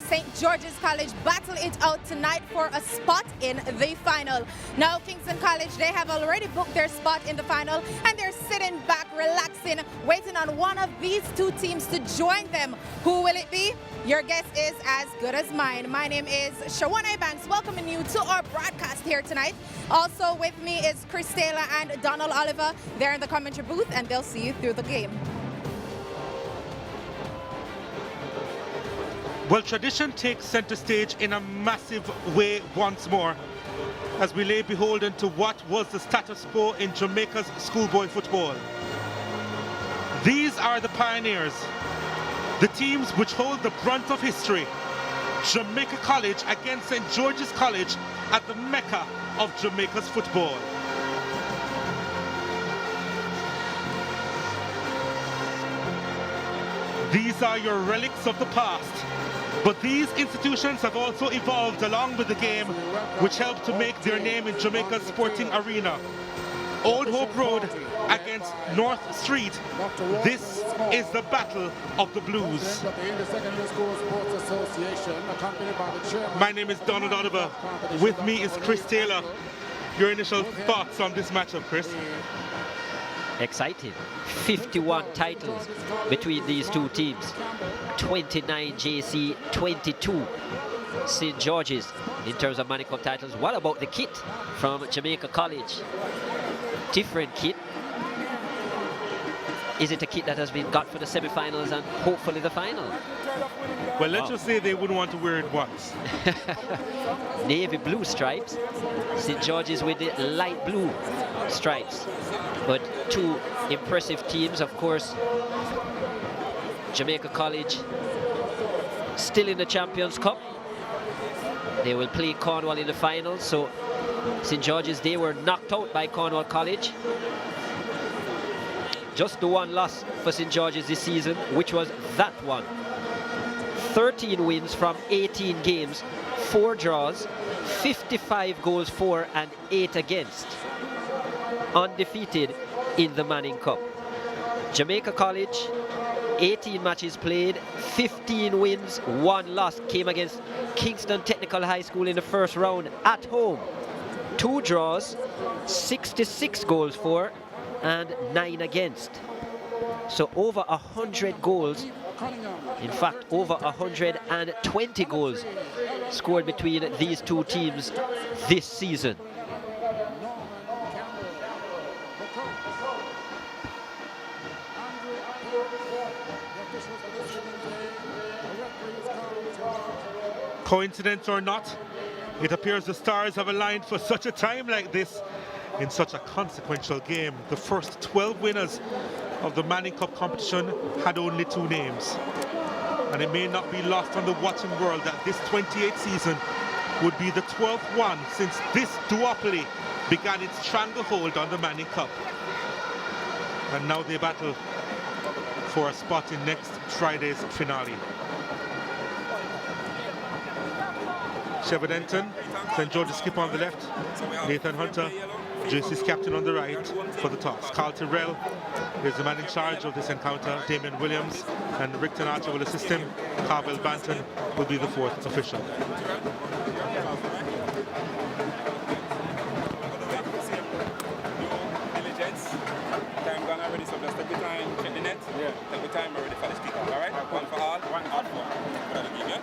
St. George's College battle it out tonight for a spot in the final. Now Kingston College, they have already booked their spot in the final and they're sitting back, relaxing, waiting on one of these two teams to join them. Who will it be? Your guess is as good as mine. My name is Shawana Banks, welcoming you to our broadcast here tonight. Also with me is Chris Taylor and Donald Oliver. They're in the commentary booth and they'll see you through the game. Well, tradition takes center stage in a massive way once more as we lay beholden to what was the status quo in Jamaica's schoolboy football. These are the pioneers, the teams which hold the brunt of history. Jamaica College against St. George's College at the Mecca of Jamaica's football. These are your relics of the past. But these institutions have also evolved along with the game, which helped to make their name in Jamaica's sporting arena. Old Hope Road against North Street. This is the battle of the blues. My name is Donald Oliver. With me is Chris Taylor. Your initial thoughts on this matchup, Chris? Exciting. 51 titles between these two teams. 29 JC, 22 St. George's in terms of Manning Cup titles. What about the kit from Jamaica College? Different kit. Is it a kit that has been got for the semi-finals and hopefully the final? Well, let's just say they wouldn't want to wear it once. Navy blue stripes. St. George's with the light blue stripes. But two impressive teams, of course. Jamaica College still in the Champions Cup. They will play Cornwall in the final. So St. George's, they were knocked out by Cornwall College. Just the one loss for St. George's this season, which was that one. 13 wins from 18 games, 4 draws, 55 goals for and 8 against. Undefeated in the Manning Cup. Jamaica College, 18 matches played, 15 wins, 1 loss. Came against Kingston Technical High School in the first round at home. 2 draws, 66 goals for and 9 against. So over 100 goals, in fact over 120 goals scored between these two teams this season. Coincidence or not, it appears the stars have aligned for such a time like this in such a consequential game. The first 12 winners of the Manning Cup competition had only 2 names. And it may not be lost on the watching world that this 28th season would be the 12th one since this duopoly began its stranglehold on the Manning Cup. And now they battle for a spot in next Friday's finale. Denton, St. George's skipper on the left, Nathan Hunter, JC's captain on the right for the toss. Carl Tyrrell is the man in charge of this encounter. Damian Williams and Rickton Archer will assist him. Carvel Banton will be the 4th official. Time gone already, so just take the time, check the net. Yeah. Take the time already for the speaker. All right? One for all, one out for all. Got the game, yeah?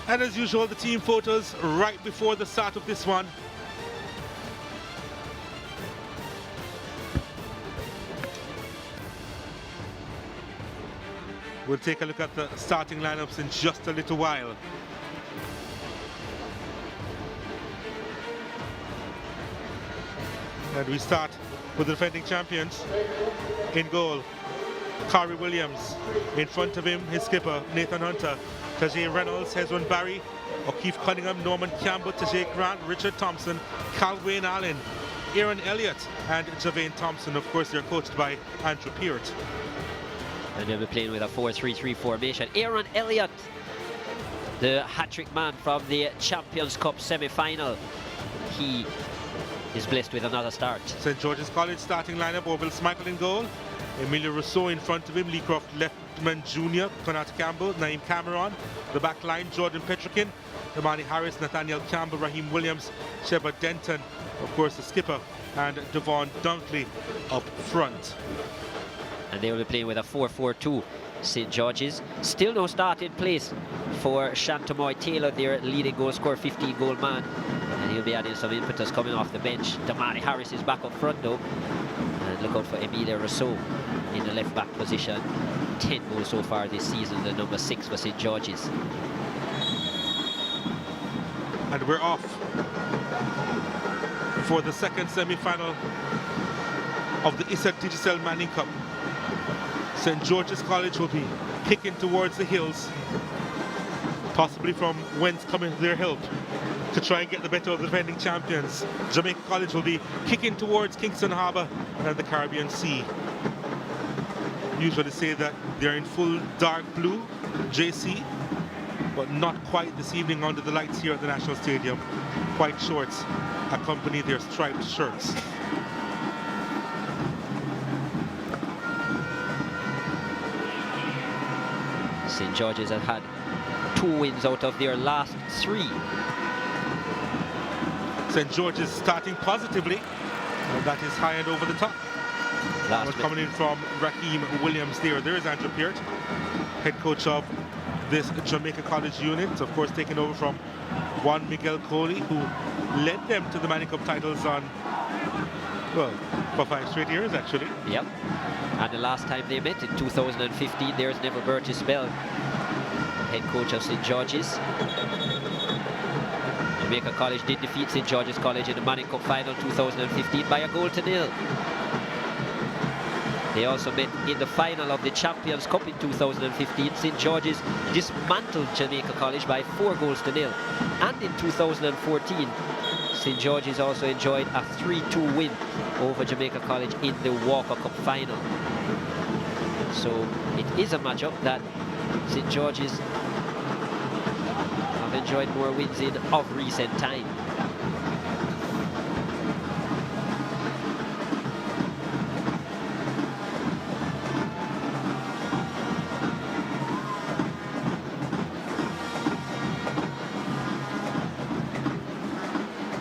And as usual, the team photos right before the start of this one. We'll take a look at the starting lineups in just a little while. And we start with the defending champions. In goal, Corey Williams. In front of him, his skipper, Nathan Hunter. Tajay Reynolds, Hezron Barry, O'Keefe Cunningham, Norman Campbell, Tajay Grant, Richard Thompson, Cal Wayne Allen, Aaron Elliott, and Javane Thompson. Of course, they're coached by Andrew Peart. And they'll be playing with a 4-3-3 formation. Aaron Elliott, the hat-trick man from the Champions Cup semi-final. He is blessed with another start. St. George's College starting lineup: Orville Smichael in goal, Emilio Rousseau in front of him, Leecroft Leftman Jr., Conat Campbell, Naeem Cameron. The back line: Jordan Petrikin, Damani Harris, Nathaniel Campbell, Raheem Williams, Shepard Denton, of course the skipper, and Devon Dunkley up front. And they will be playing with a 4-4-2. St. George's. Still no start in place for Shantamoy Taylor, their leading goal scorer, 15-goal man. And he'll be adding some impetus coming off the bench. Damani Harris is back up front though. And look out for Emilio Rousseau in the left back position. 10 goals so far this season, the number 6 for St. George's. And we're off for the second semi-final of the ISSA Digicel Manning Cup. St. George's College will be kicking towards the hills, possibly from whence cometh their help, to try and get the better of the defending champions. Jamaica College will be kicking towards Kingston Harbour and the Caribbean Sea. Usually say that they're in full dark blue, JC, but not quite this evening under the lights here at the National Stadium. White shorts accompany their striped shirts. St. George's have had 2 wins out of their last 3. St. George's starting positively, and that is high and over the top. Last coming in from Raheem Williams there. There is Andrew Peart, head coach of this Jamaica College unit, of course taking over from Juan Miguel Coley, who led them to the Manning Cup titles on, well, for 5 straight years actually. Yep. And the last time they met in 2015, there's Neville Burgess Bell, head coach of St. George's. Jamaica College did defeat St. George's College in the Manning Cup final 2015 by 1-0. They also met in the final of the Champions Cup in 2015. St. George's dismantled Jamaica College by 4-0. And in 2014, St. George's also enjoyed a 3-2 win over Jamaica College in the Walker Cup final. So it is a matchup that St. George's have enjoyed more wins in of recent time.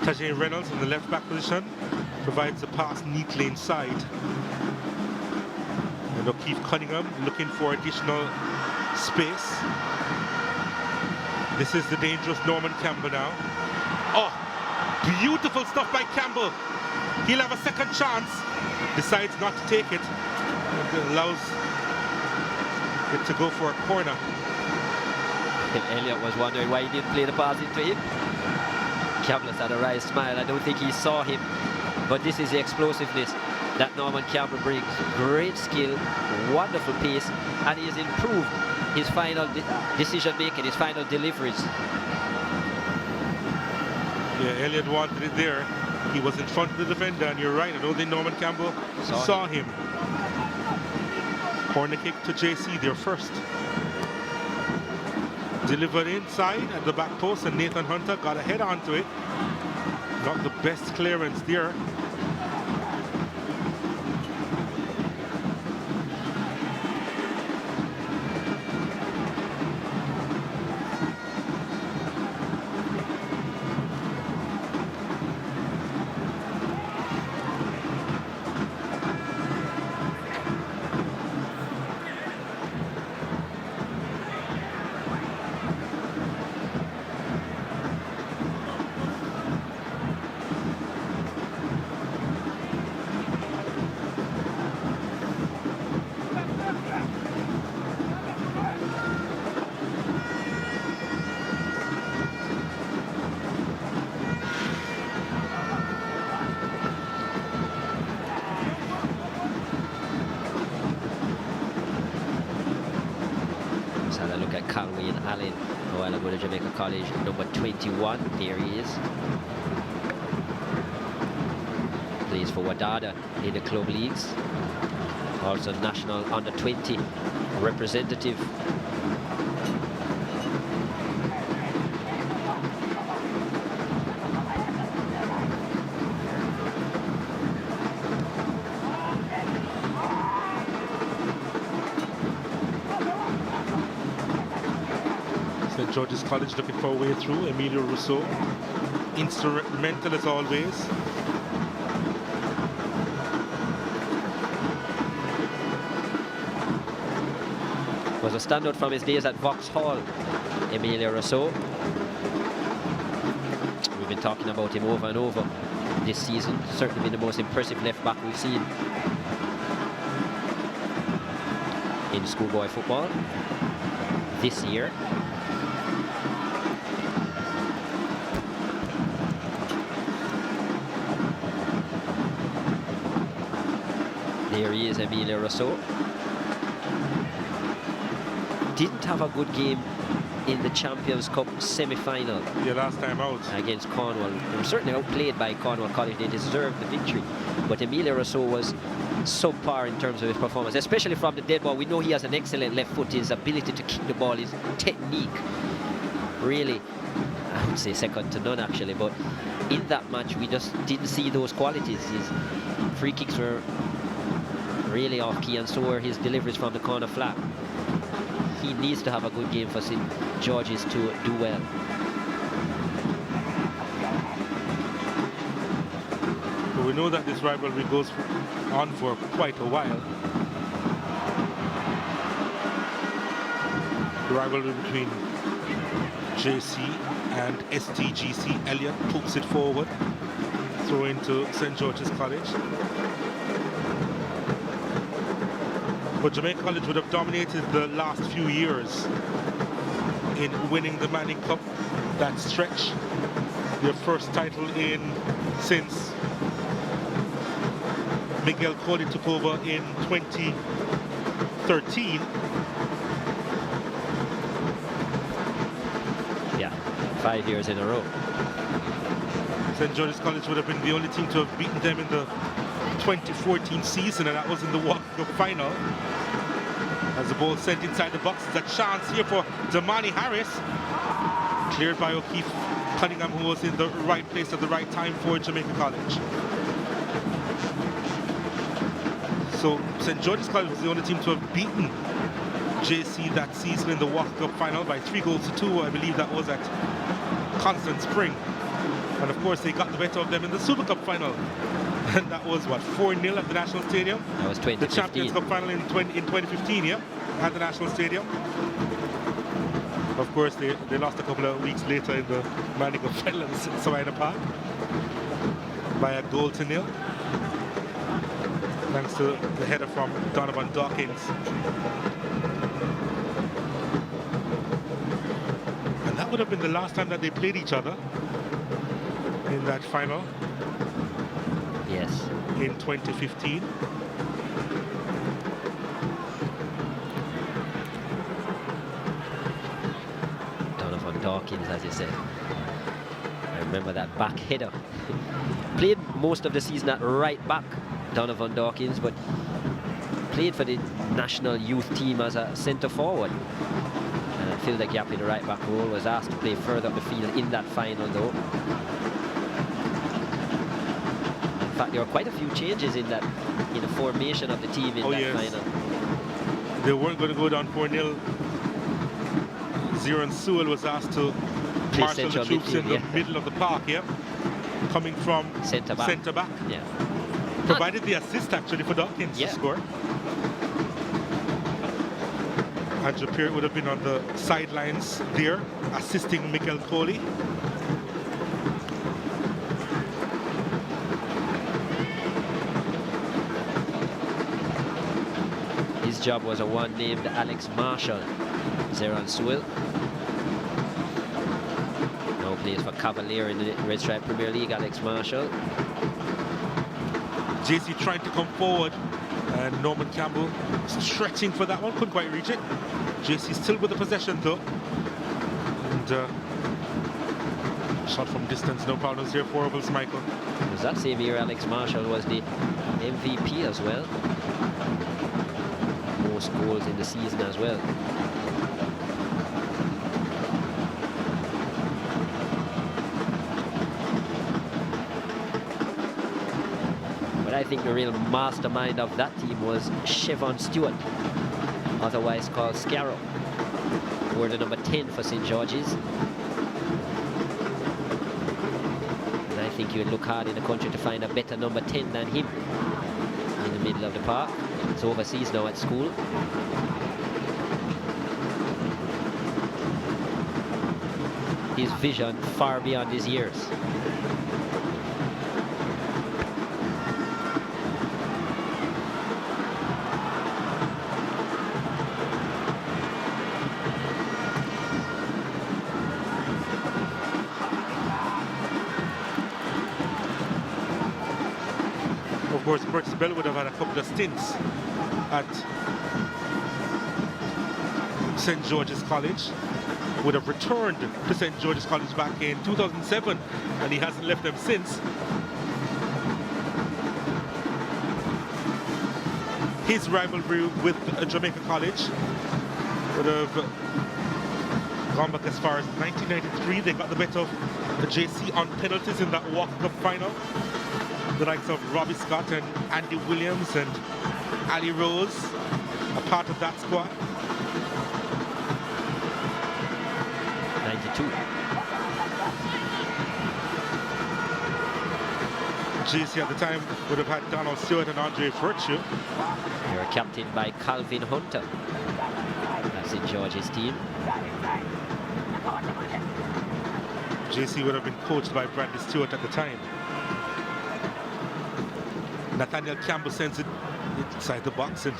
Tajay Reynolds in the left back position provides the pass neatly inside. And O'Keefe Cunningham looking for additional space. This is the dangerous Norman Campbell now. Oh, beautiful stuff by Campbell. He'll have a second chance. Decides not to take it. And allows it to go for a corner. And Elliott was wondering why he didn't play the pass into him. Campbell had a wry smile. I don't think he saw him. But this is the explosiveness that Norman Campbell brings. Great skill, wonderful pace, and he has improved his final decision making, his final deliveries. Yeah, Elliott wanted it there. He was in front of the defender, and you're right, I don't think Norman Campbell saw him. Corner kick to JC, their first. Delivered inside at the back post, and Nathan Hunter got a head onto it. Not the best clearance there. Jamaica College, number 21, there he is. Plays for Wadada in the club leagues. Also national under 20 representative. St. George's College looking for a way through. Emilio Rousseau, instrumental as always. Was a standout from his days at Vauxhall, Emilio Rousseau. We've been talking about him over and over this season. Certainly been the most impressive left back we've seen in schoolboy football this year. There he is, Emilio Rousseau. Didn't have a good game in the Champions Cup semi-final. Yeah, last time out. Against Cornwall. They were certainly outplayed by Cornwall College. They deserved the victory. But Emilio Rousseau was subpar in terms of his performance, especially from the dead ball. We know he has an excellent left foot. His ability to kick the ball, his technique, really, I would say second to none actually. But in that match, we just didn't see those qualities. His free kicks were really off key, and so were his deliveries from the corner flag. He needs to have a good game for St. George's to do well. But we know that this rivalry goes on for quite a while. The rivalry between JC and STGC. Elliott pokes it forward, throw into St. George's College. But Jamaica College would have dominated the last few years in winning the Manning Cup. That stretch, their first title in since Miguel Coley took over in 2013. Yeah, 5 years in a row. St. George's College would have been the only team to have beaten them in the 2014 season, and that was in the Walker Cup final. As the ball sent inside the box, a chance here for Damani Harris. Cleared by O'Keefe Cunningham, who was in the right place at the right time for Jamaica College. So St. George's College was the only team to have beaten JC that season in the Walker Cup final by 3-2. I believe that was at Constant Spring. And of course, they got the better of them in the Super Cup final. And that was, what, 4-0 at the National Stadium? That was 2015. The Champions Cup final in 2015, yeah, at the National Stadium. Of course, they lost a couple of weeks later in the Manning Cup final in Savannah Park by a 0-0. Thanks to the header from Donovan Dawkins. And that would have been the last time that they played each other in that final. Yes. In 2015. Donovan Dawkins, as you said. I remember that back header. Played most of the season at right back, Donovan Dawkins, but played for the national youth team as a centre forward. And filled the gap in the right back role. Was asked to play further up the field in that final though. In fact, there were quite a few changes in the formation of the team in that final. They weren't going to go down 4-0. Ziran Sewell was asked to marshal the troops in the middle of the park, coming from centre back. Yeah. Provided the assist actually for Dawkins to score. And Japir would have been on the sidelines there, assisting Miguel Coley. His job was a one named Alex Marshall. Ziran Sewell now plays for Cavalier in the Red Stripe Premier League. Alex Marshall. JC trying to come forward, and Norman Campbell stretching for that one, couldn't quite reach it. JC still with the possession though, and shot from distance, no problems here for Wills Michael. It was that same year Alex Marshall was the MVP as well. Most goals in the season as well. But I think the real mastermind of that team was Chevon Stewart, otherwise called Scarrow. wore the number 10 for St. George's. And I think you would look hard in the country to find a better number 10 than him in the middle of the park. He's overseas now at school. His vision far beyond his years. Of course, Burks Bell would have had a couple of stints at St. George's College. Would have returned to St. George's College back in 2007, and he hasn't left them since. His rivalry with Jamaica College would have gone back as far as 1993. They got the better of the JC on penalties in that Walker Cup final. The likes of Robbie Scott and Andy Williams and Ali Rose, a part of that squad. 92. JC at the time would have had Donald Stewart and Andre Virtue. They were captained by Calvin Hunter. That's St. George's team. JC would have been coached by Bradley Stewart at the time. Nathaniel Campbell sends it inside the box, and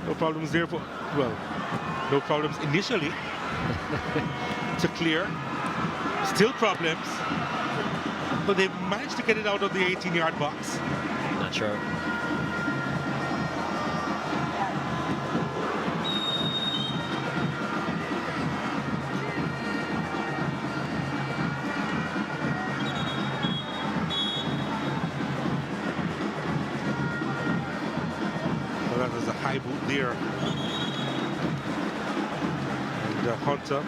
no problems there. Well, no problems initially to clear. Still problems, but they managed to get it out of the 18-yard box. Not sure. Well, there's a high boot there. And Hunter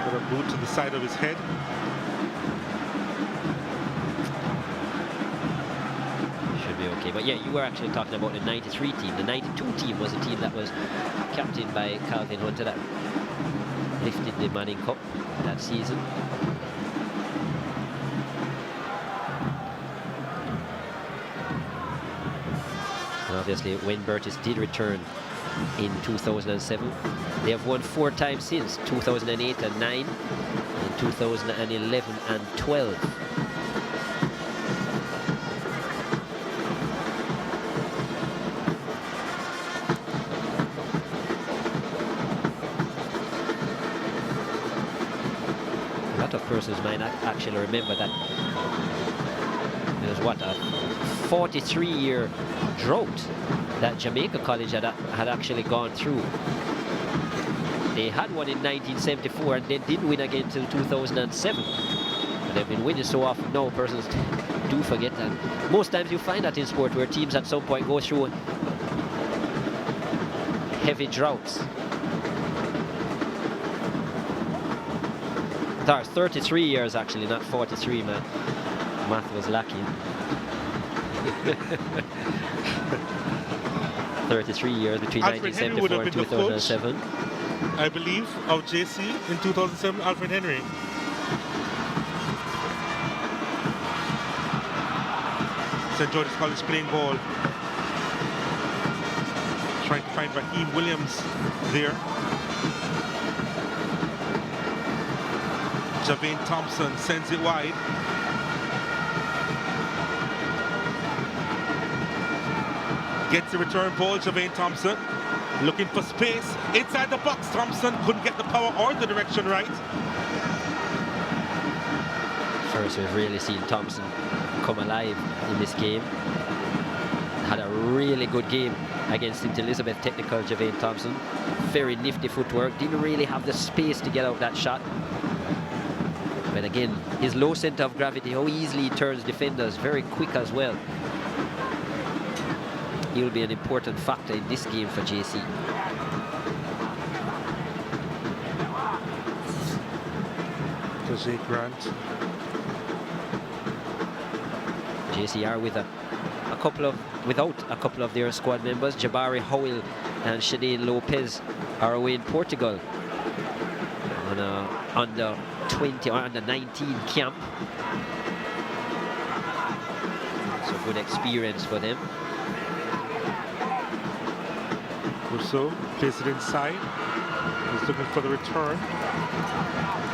with a boot to the side of his head. Should be okay. But yeah, you were actually talking about the 93 team. The 92 team was a team that was captained by Calvin Hunter that lifted the Manning Cup that season. And obviously, Wayne Burtis did return in 2007. They have won 4 times since, 2008 and 9, and 2011 and 12. A lot of persons might not actually remember that there was what, a 43-year drought that Jamaica College had actually gone through. They had one in 1974 and then didn't win again until 2007. But they've been winning so often now, persons do forget that. Most times you find that in sport where teams at some point go through heavy droughts. That's 33 years actually, not 43, man. Math was lacking. 33 years between Alfred 1974 and 2007. I believe, of JC in 2007, Alfred Henry. St. George's College playing ball. Trying to find Raheem Williams there. Javane Thompson sends it wide. Gets the return ball, Javane Thompson. Looking for space inside the box. Thompson couldn't get the power or the direction right. First, we've really seen Thompson come alive in this game. Had a really good game against St. Elizabeth Technical, Javane Thompson. Very nifty footwork. Didn't really have the space to get out that shot. But again, his low center of gravity, how easily he turns defenders, very quick as well. He'll be an important factor in this game for JC. Jose Grant. JC are without a couple of their squad members. Jabari Howell and Shadane Lopez are away in Portugal. on a under 20 or under 19 camp. So good experience for them. Rousseau places it inside. He's looking for the return,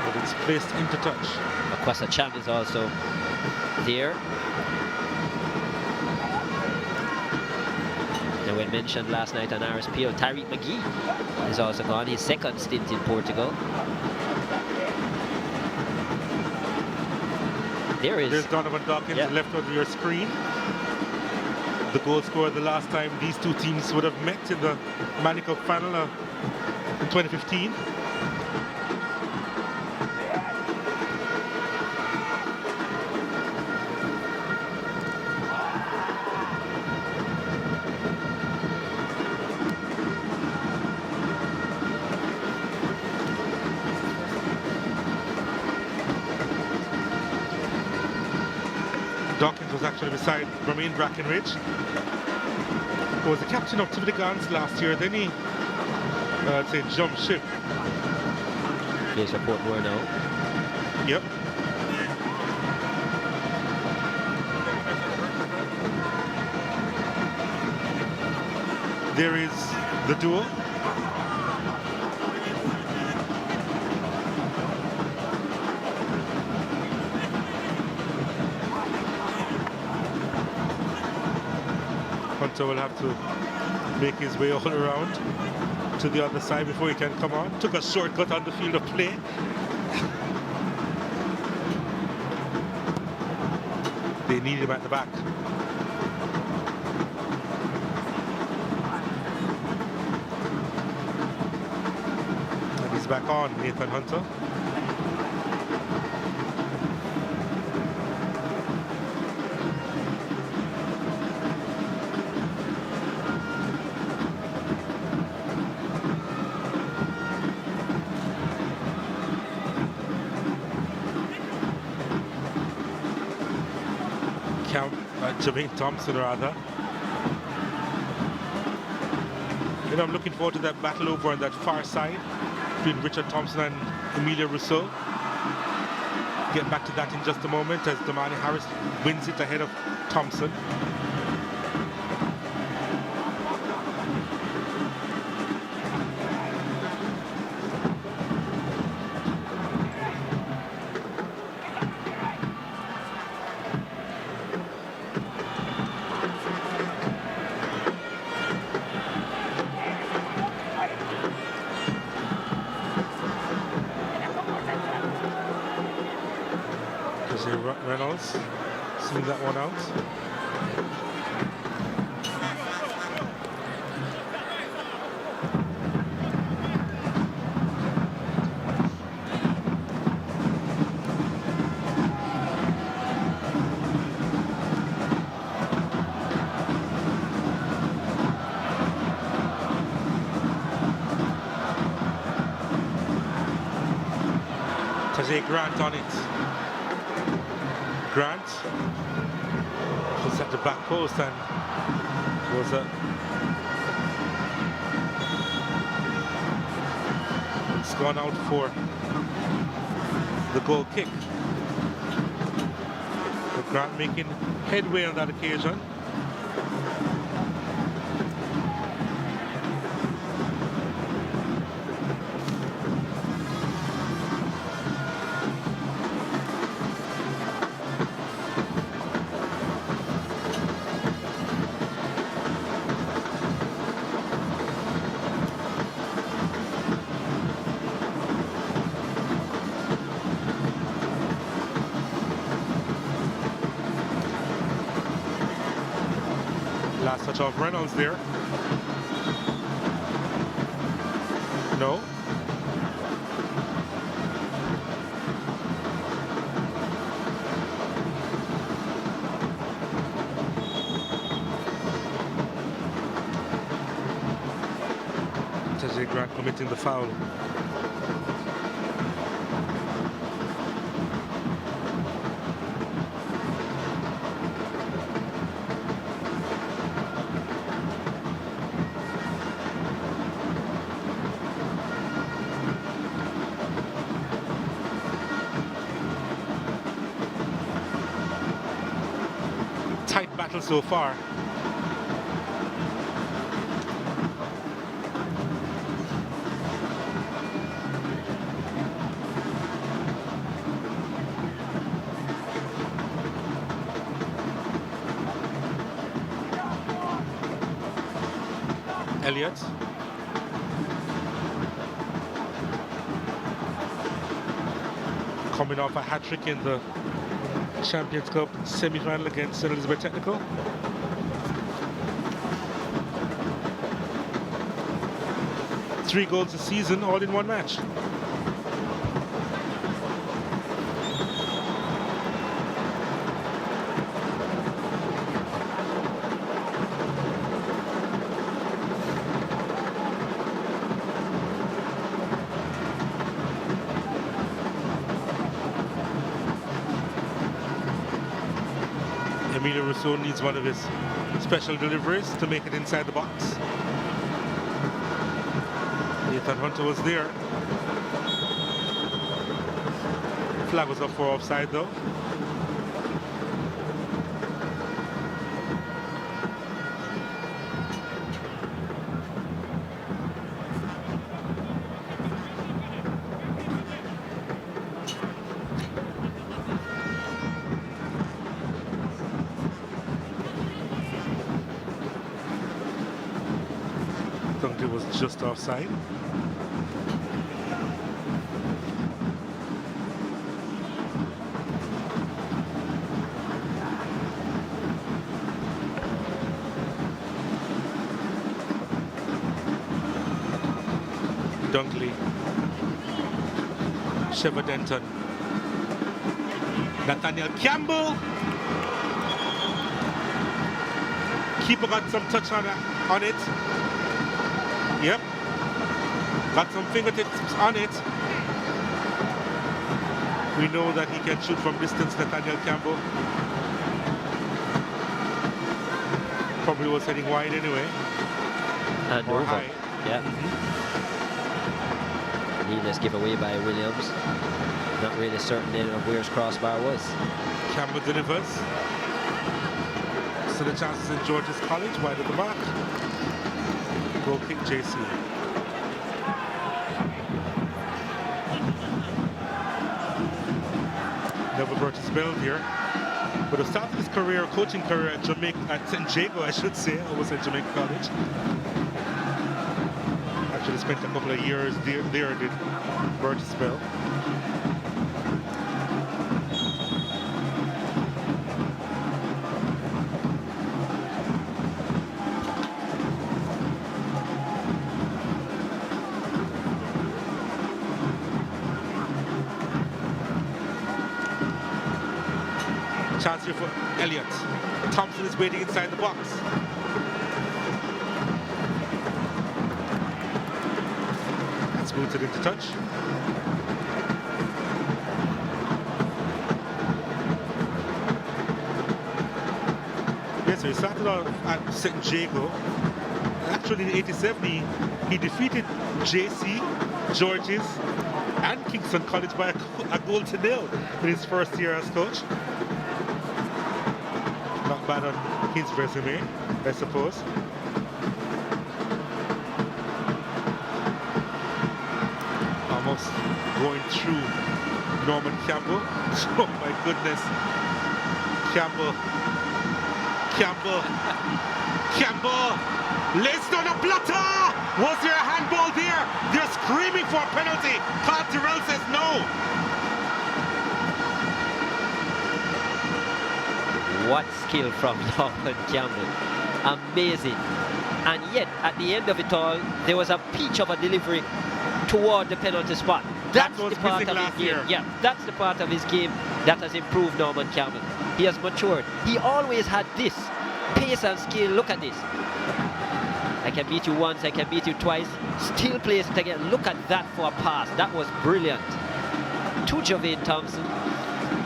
but it's placed into touch. Akwasa Cham is also there. And we mentioned last night on RSPO, Tariq McGee is also gone. His second stint in Portugal. There's Donovan Dawkins left of your screen. The goal scorer the last time these two teams would have met in the Manning Cup final in 2015. Dawkins was actually beside Romain Brackenridge, who was the captain of Tivoli Gans last year. Then he, I'd say, jumped ship. Plays for Port Moore now. Yep. There is the duo. Hunter will have to make his way all around to the other side before he can come on. Took a shortcut on the field of play. They need him at the back. And he's back on, Nathan Hunter. Jermaine Thompson, rather. You know, I'm looking forward to that battle over on that far side between Richard Thompson and Emilio Rousseau. Get back to that in just a moment as Damani Harris wins it ahead of Thompson. Reynolds, swing that one out. Tajay Grant on it. Grant was at the back post and was it's gone out for the goal kick. But Grant making headway on that occasion. Last touch of Reynolds there. No. Tajay Grant committing the foul. battle so far. Elliott. Coming off a hat-trick in the Champions Cup semi-final against St. Elizabeth Technical. Three goals this season, all in one match. Emilio Rousseau needs one of his special deliveries to make it inside the box. Ethan Hunter was there. Flag was up for offside though. Dunkley was just offside. Dunkley, Sheva Denton, Nathaniel Campbell. Keeper got some touch on it. Yep, got some fingertips on it. We know that he can shoot from distance, Nathaniel Campbell. Probably was heading wide anyway. And or over. high. Yeah. Needless giveaway by Williams. Not really certain then of where his crossbar was. Campbell delivers. So the chances in George's College, wide at the back. Goal kick, JC. Never Burtis Bell here. But the start of his career, coaching career at Jamaica, at St. Jago, I should say. I was at Jamaica College. Actually spent a couple of years there did Burtis Bell. Chance here for Elliott. Thompson is waiting inside the box. That's booted into touch. Yes, so he started out at St. Jago. Actually in '87 he defeated JC, Georges and Kingston College by a goal to nil in his first year as coach. Not bad on his resume, I suppose. Almost going through Norman Campbell. Oh my goodness. Campbell. Lays down a blotter! Was there a handball there? They're screaming for a penalty. Carl Tyrrell says no. What skill from Norman Campbell. Amazing. And yet, at the end of it all, there was a peach of a delivery toward the penalty spot. That's the part of his game. Yeah, that's the part of his game that has improved Norman Campbell. He has matured. He always had this pace and skill. Look at this. I can beat you once, I can beat you twice. Still plays it again. Look at that for a pass. That was brilliant. To Javane Thompson.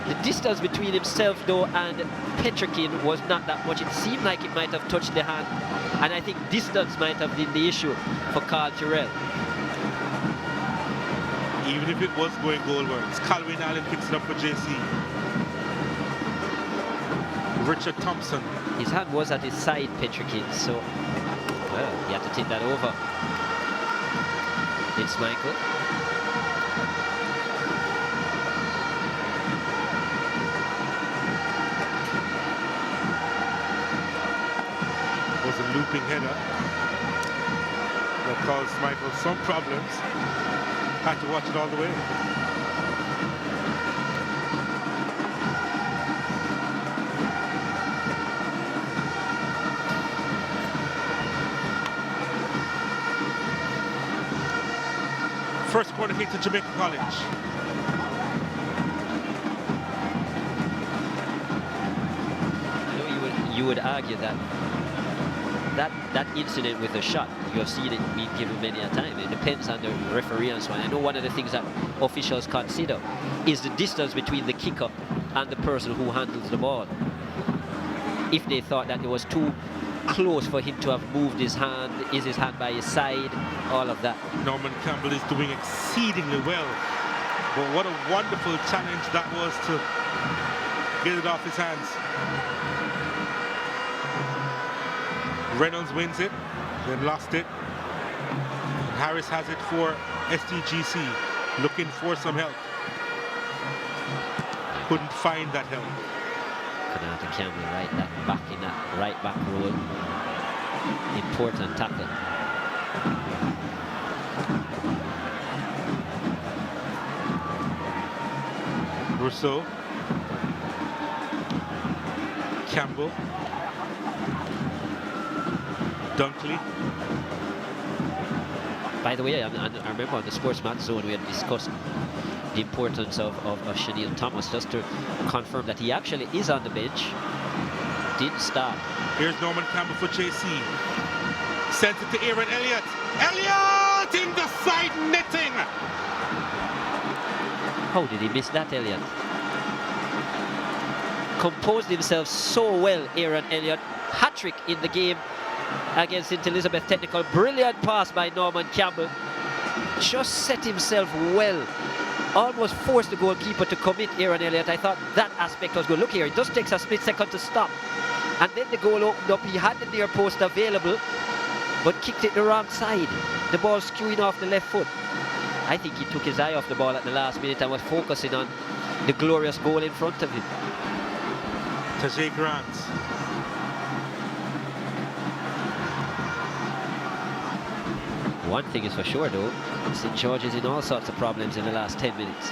The distance between himself though and Petrikin was not that much. It seemed like it might have touched the hand, and I think distance might have been the issue for Carl Tyrrell. Even if it was going goalwards, Calvin Allen picks it up for JC. Richard Thompson. His hand was at his side, Petrikins, so well, he had to take that over. It's Michael. Was a looping header that caused Michael some problems. Had to watch it all the way. First corner kick to Jamaica College. You would argue that incident with the shot, you have seen it being given many a time. It depends on the referee and so on. I know one of the things that officials consider is the distance between the kicker and the person who handles the ball. If they thought that it was too close for him to have moved his hand, is his hand by his side, all of that. Norman Campbell is doing exceedingly well, but what a wonderful challenge that was to get it off his hands. Reynolds wins it, then lost it. And Harris has it for STGC, looking for some help. Couldn't find that help. Kanata Campbell right that back in that right back row. Important tackle. Rousseau. Campbell. Dunkley. By the way, I remember on the SportsMax zone we had discussed the importance of Shaniel Thomas, just to confirm that he actually is on the bench. Didn't start. Here's Norman Campbell for JC. Sends it to Aaron Elliott. Elliott in the side netting. How did he miss that, Elliott? Composed himself so well, Aaron Elliott. Hat-trick in the game against St. Elizabeth Technical. Brilliant pass by Norman Campbell. Just set himself well. Almost forced the goalkeeper to commit Aaron Elliott. I thought that aspect was good. Look here, it just takes a split second to stop. And then the goal opened up. He had the near post available, but kicked it the wrong side. The ball skewing off the left foot. I think he took his eye off the ball at the last minute and was focusing on the glorious goal in front of him. Tajay Grant. One thing is for sure though, St. George is in all sorts of problems in the last 10 minutes.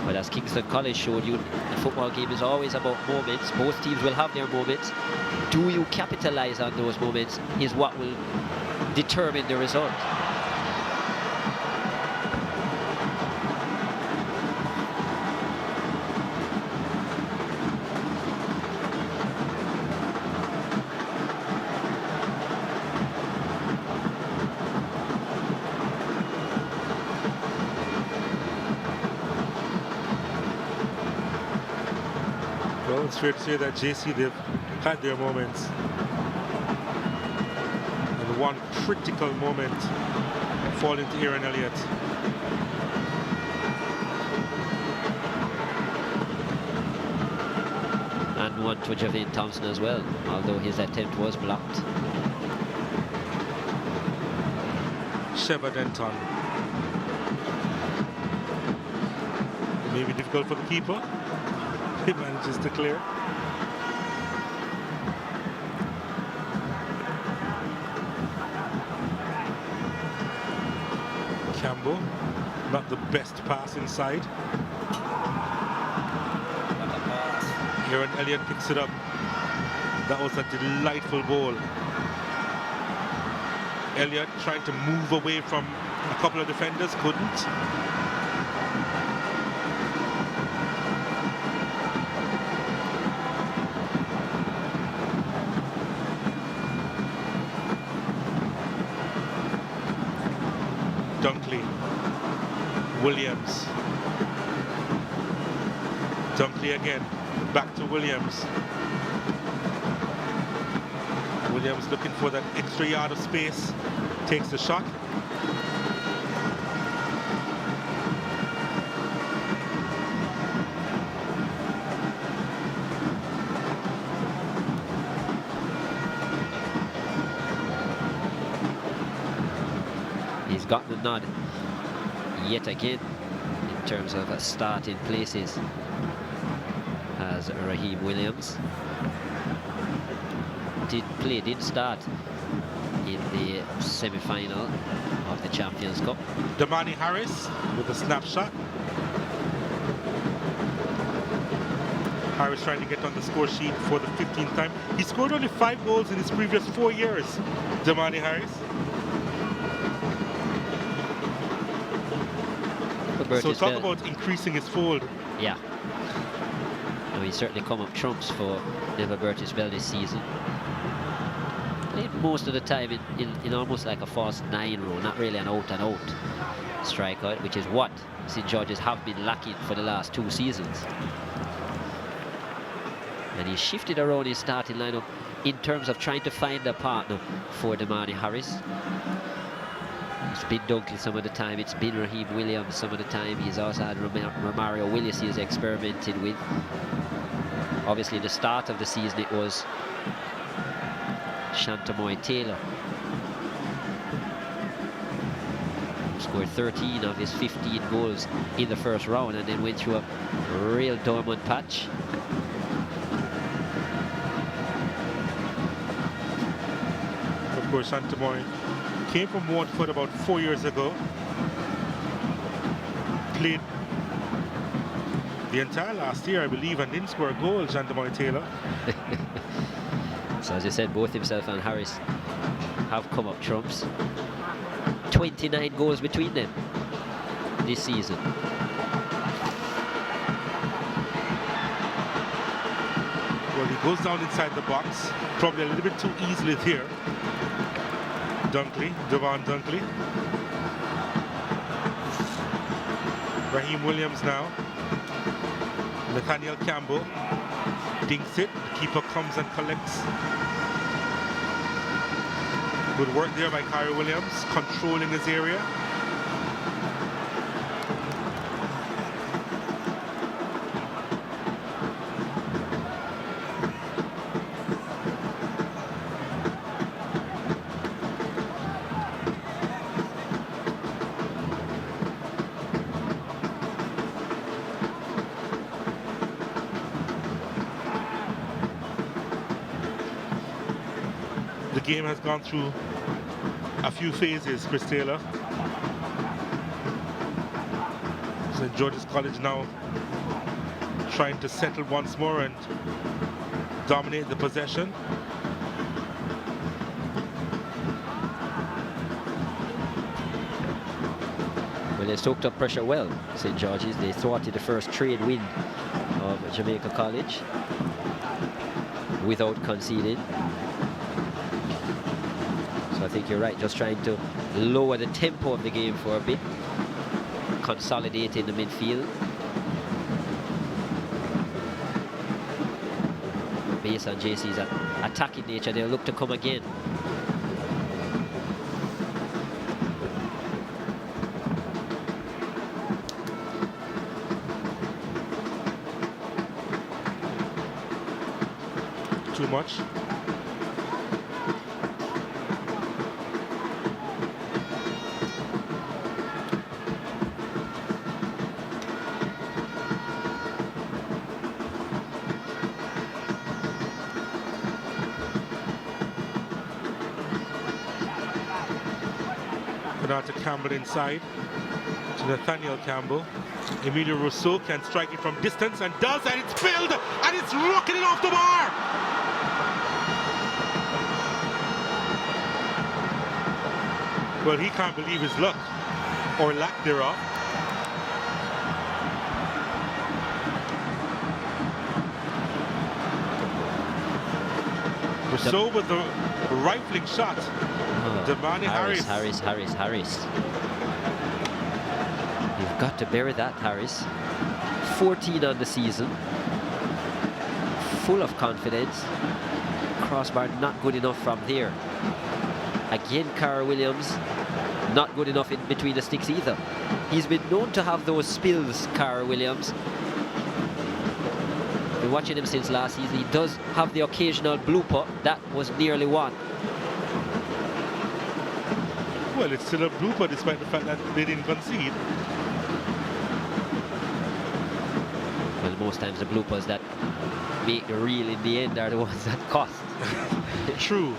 But as Kingston College showed you, the football game is always about moments. Both teams will have their moments. Do you capitalize on those moments is what will determine the result. Well, it's fair to say that JC, they've had their moments. And one critical moment falling to Aaron Elliott. And one to Javane Thompson as well, although his attempt was blocked. Sheva Denton. It may be difficult for the keeper. He manages to clear. Campbell, not the best pass inside. Aaron Elliott picks it up. That was a delightful ball. Elliott trying to move away from a couple of defenders, couldn't. Dunkley, Williams, Dunkley again, back to Williams. Williams looking for that extra yard of space. Takes the shot. He's got the nod yet again in terms of starting places as Raheem Williams. Did start in the semi-final of the Champions Cup. Damani Harris with a snapshot. Harris trying to get on the score sheet for the 15th time. He scored only 5 goals in his previous 4 years, Damani Harris. So talk about increasing his fold. Yeah. No, he's certainly come up trumps for Bertis Bell this season. Played most of the time in almost like a false 9 role, not really an out-and-out striker, which is what St. George's have been lacking for the last 2 seasons. And he shifted around his starting lineup in terms of trying to find a partner for Damani Harris. It's been Dunkley some of the time, it's been Raheem Williams some of the time. He's also had Romario Willis he's experimented with. Obviously, the start of the season it was Shantamoy Taylor. Scored 13 of his 15 goals in the first round and then went through a real dormant patch. Of course, Shantamoy came from Watford about 4 years ago. Played the entire last year, I believe, and didn't score a goal, Shantamoy Taylor. So as I said, both himself and Harris have come up trumps. 29 goals between them this season. Well, he goes down inside the box, probably a little bit too easily here. Devon Dunkley. Raheem Williams now. Nathaniel Campbell dinks it. The keeper comes and collects. Good work there by Kyrie Williams, controlling his area. The game has gone through a few phases, Chris Taylor. St. George's College now trying to settle once more and dominate the possession. Well, they soaked up pressure well, St. George's. They thwarted the first trade win of Jamaica College without conceding. So I think you're right, just trying to lower the tempo of the game for a bit, consolidate in the midfield. Based on JC's attacking nature, they'll look to come again. Too much. Out to Campbell inside to Nathaniel Campbell. Emilio Rousseau can strike it from distance and does, and it's filled and it's rocketing off the bar. Well, he can't believe his luck or lack thereof. Rousseau with the rifling shot. Damani Harris. You've got to bury that, Harris. 14 on the season. Full of confidence. crossbar, not good enough from there. Again, Cara Williams, not good enough in between the sticks either. He's been known to have those spills, Cara Williams. Been watching him since last season. He does have the occasional blooper. That was nearly one. Well, it's still a blooper despite the fact that they didn't concede. Well, most times the bloopers that make the reel in the end are the ones that cost. True.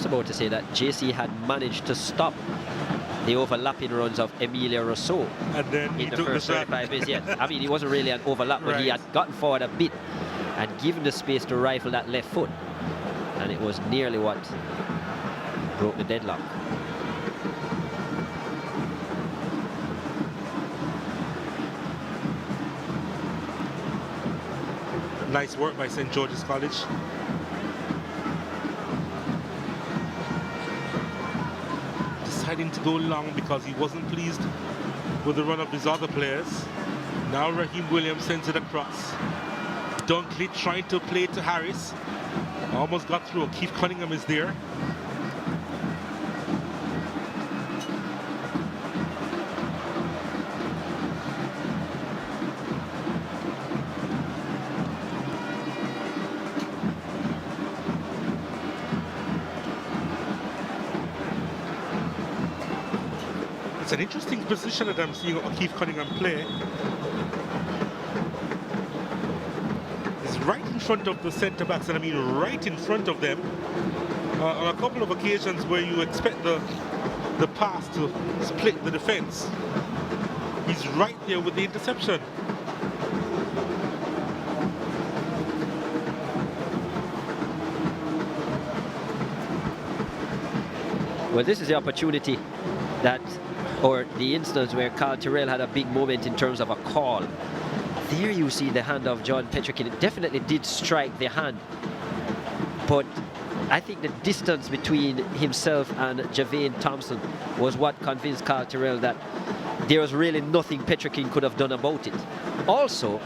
About to say that JC had managed to stop the overlapping runs of Emilia Rousseau and then in the first 35 minutes. Yeah, I mean, it wasn't really an overlap, but he had gotten forward a bit and given the space to rifle that left foot, and it was nearly what broke the deadlock. Nice work by St. George's College. Deciding to go long because he wasn't pleased with the run of his other players. Now Raheem Williams sends it across. Dunkley trying to play to Harris. Almost got through. Keith Cunningham is there. It's an interesting position that I'm seeing Keith Cunningham play. He's right in front of the centre backs, and I mean right in front of them. On a couple of occasions where you expect the pass to split the defence, he's right there with the interception. Well, this is the opportunity that, or the instance where Carl Terrell had a big moment in terms of a call. There you see the hand of John Petrikin. It definitely did strike the hand, but I think the distance between himself and Javane Thompson was what convinced Carl Terrell that there was really nothing Petrikin could have done about it. Also,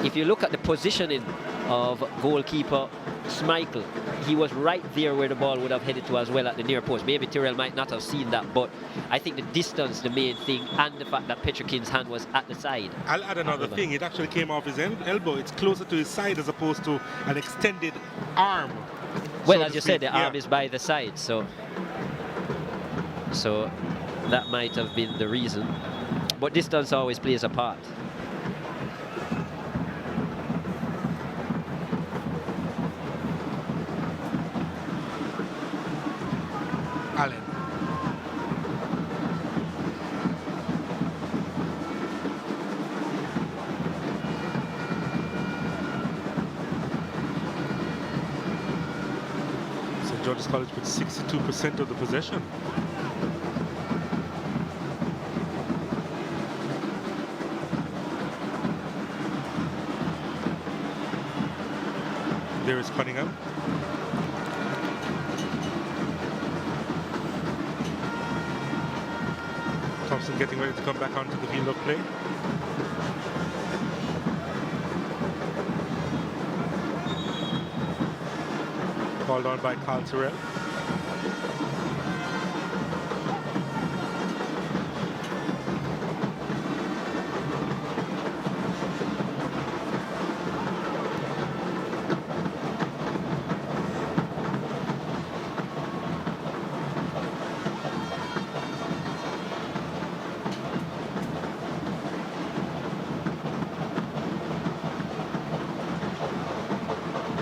if you look at the positioning of goalkeeper Schmeichel, he was right there where the ball would have headed to as well at the near post. Maybe Terrell might not have seen that, but I think the distance, the main thing, and the fact that Petrikin's hand was at the side. I'll add another thing. It actually came off his elbow. It's closer to his side as opposed to an extended arm. Well, as you said, the arm is by the side, so that might have been the reason. But distance always plays a part. Allen. St. George's College with 62% of the possession. There is Cunningham. Thompson getting ready to come back onto the field of play. Called on by Carl Terrell.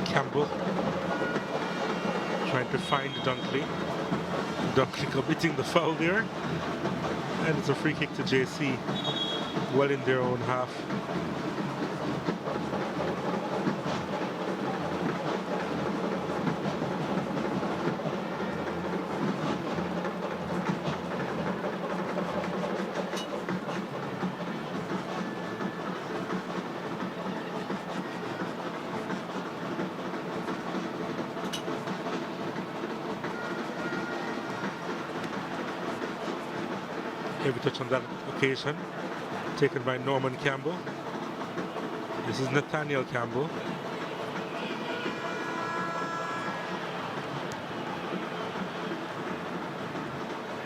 Campbell trying to find Dunkley. Dunkley committing the foul there, and it's a free kick to JC, well in their own half. Every touch on that occasion taken by Norman Campbell. This is Nathaniel Campbell.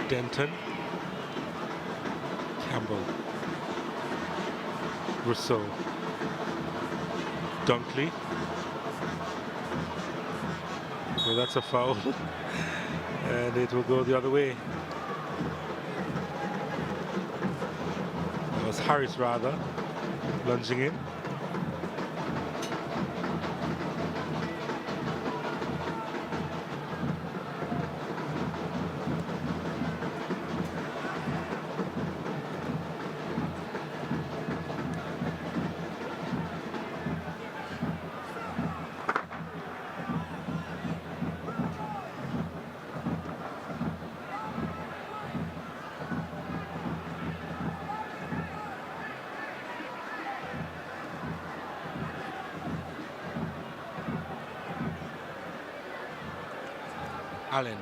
Denton. Campbell. Rousseau. Dunkley. So that's a foul. And it will go the other way. It was Harris rather, lunging in. Allen.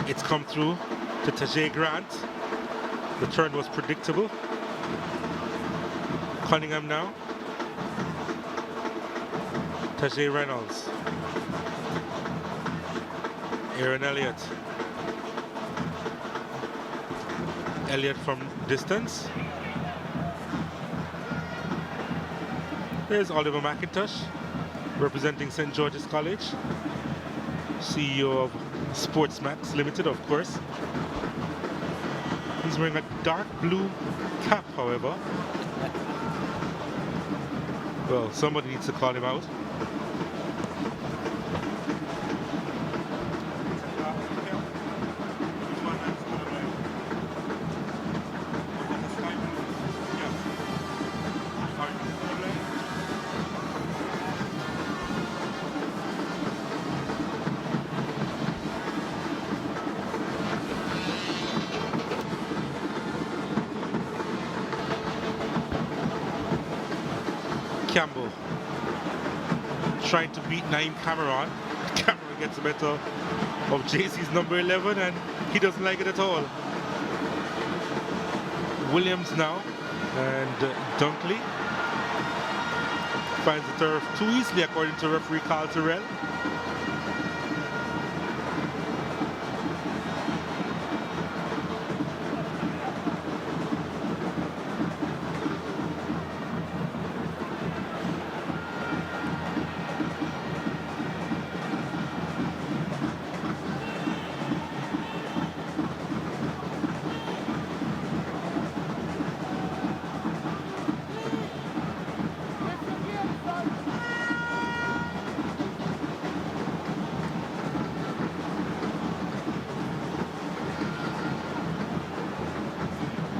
It's come through to Tajay Grant. The turn was predictable. Cunningham now. Tajay Reynolds. Aaron Elliott. Elliott from distance. There's Oliver McIntosh, representing St. George's College. CEO of SportsMax Limited, of course. He's wearing a dark blue cap, however. Well, somebody needs to call him out. Campbell trying to beat Naeem Cameron. Cameron gets the better of JC's number 11 and he doesn't like it at all. Williams now and Dunkley finds the turf too easily according to referee Carl Terrell.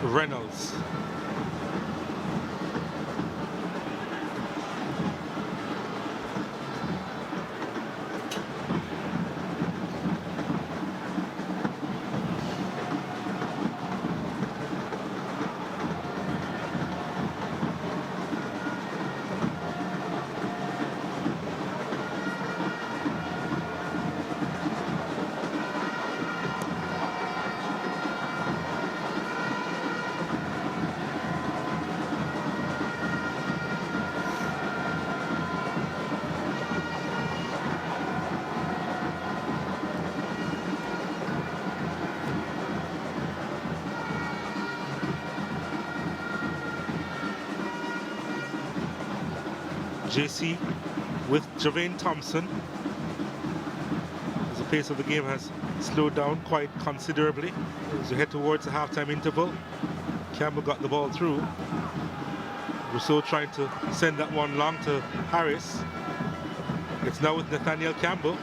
Reynolds. JC with Javane Thompson. As the pace of the game has slowed down quite considerably as we head towards the halftime interval. Campbell got the ball through. Rousseau trying to send that one long to Harris. It's now with Nathaniel Campbell.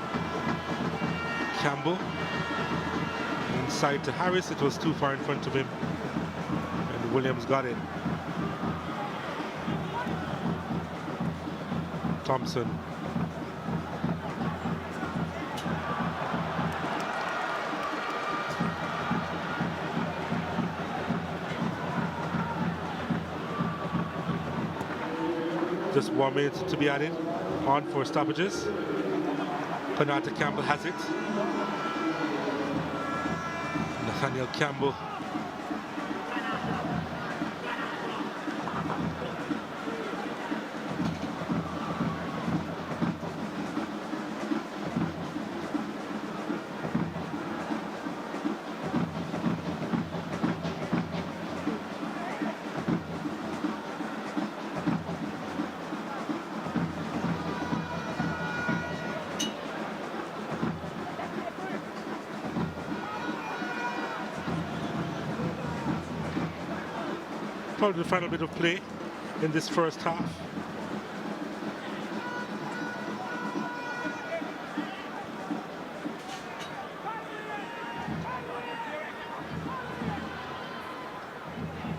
Campbell inside to Harris. It was too far in front of him. And Williams got it. Thompson. Just 1 minute to be added on for stoppages. Penata Campbell has it. Nathaniel Campbell. Probably the final bit of play in this first half.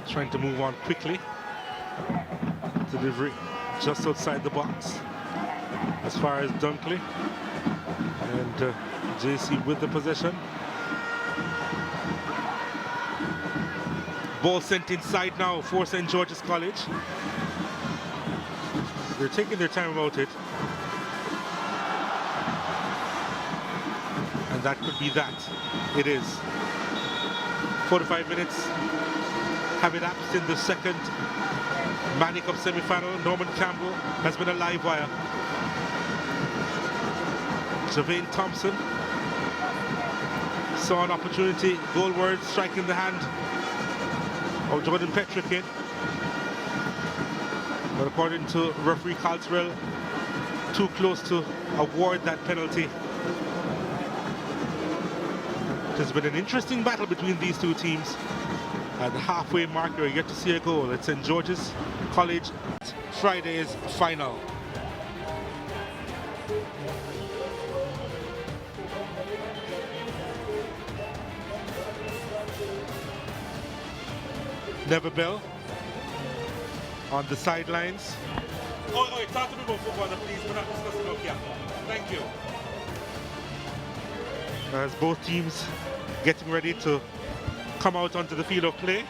Trying to move on quickly. Delivery just outside the box as far as Dunkley. And JC with the possession. Ball sent inside now for St. George's College. They're taking their time about it. And that could be that. It is. 45 minutes have elapsed in the second Manning Cup semi-final. Norman Campbell has been a live wire. Javane Thompson saw an opportunity. Goalward striking the hand of Jordan Petrikin. But according to referee Caldwell, too close to award that penalty. It has been an interesting battle between these two teams. At the halfway mark, you're yet to see a goal. It's St. George's College Friday's final. Never Bell on the sidelines. Oh, talk to me about football, please. We're not discussing up here. Thank you. As both teams getting ready to come out onto the field of play.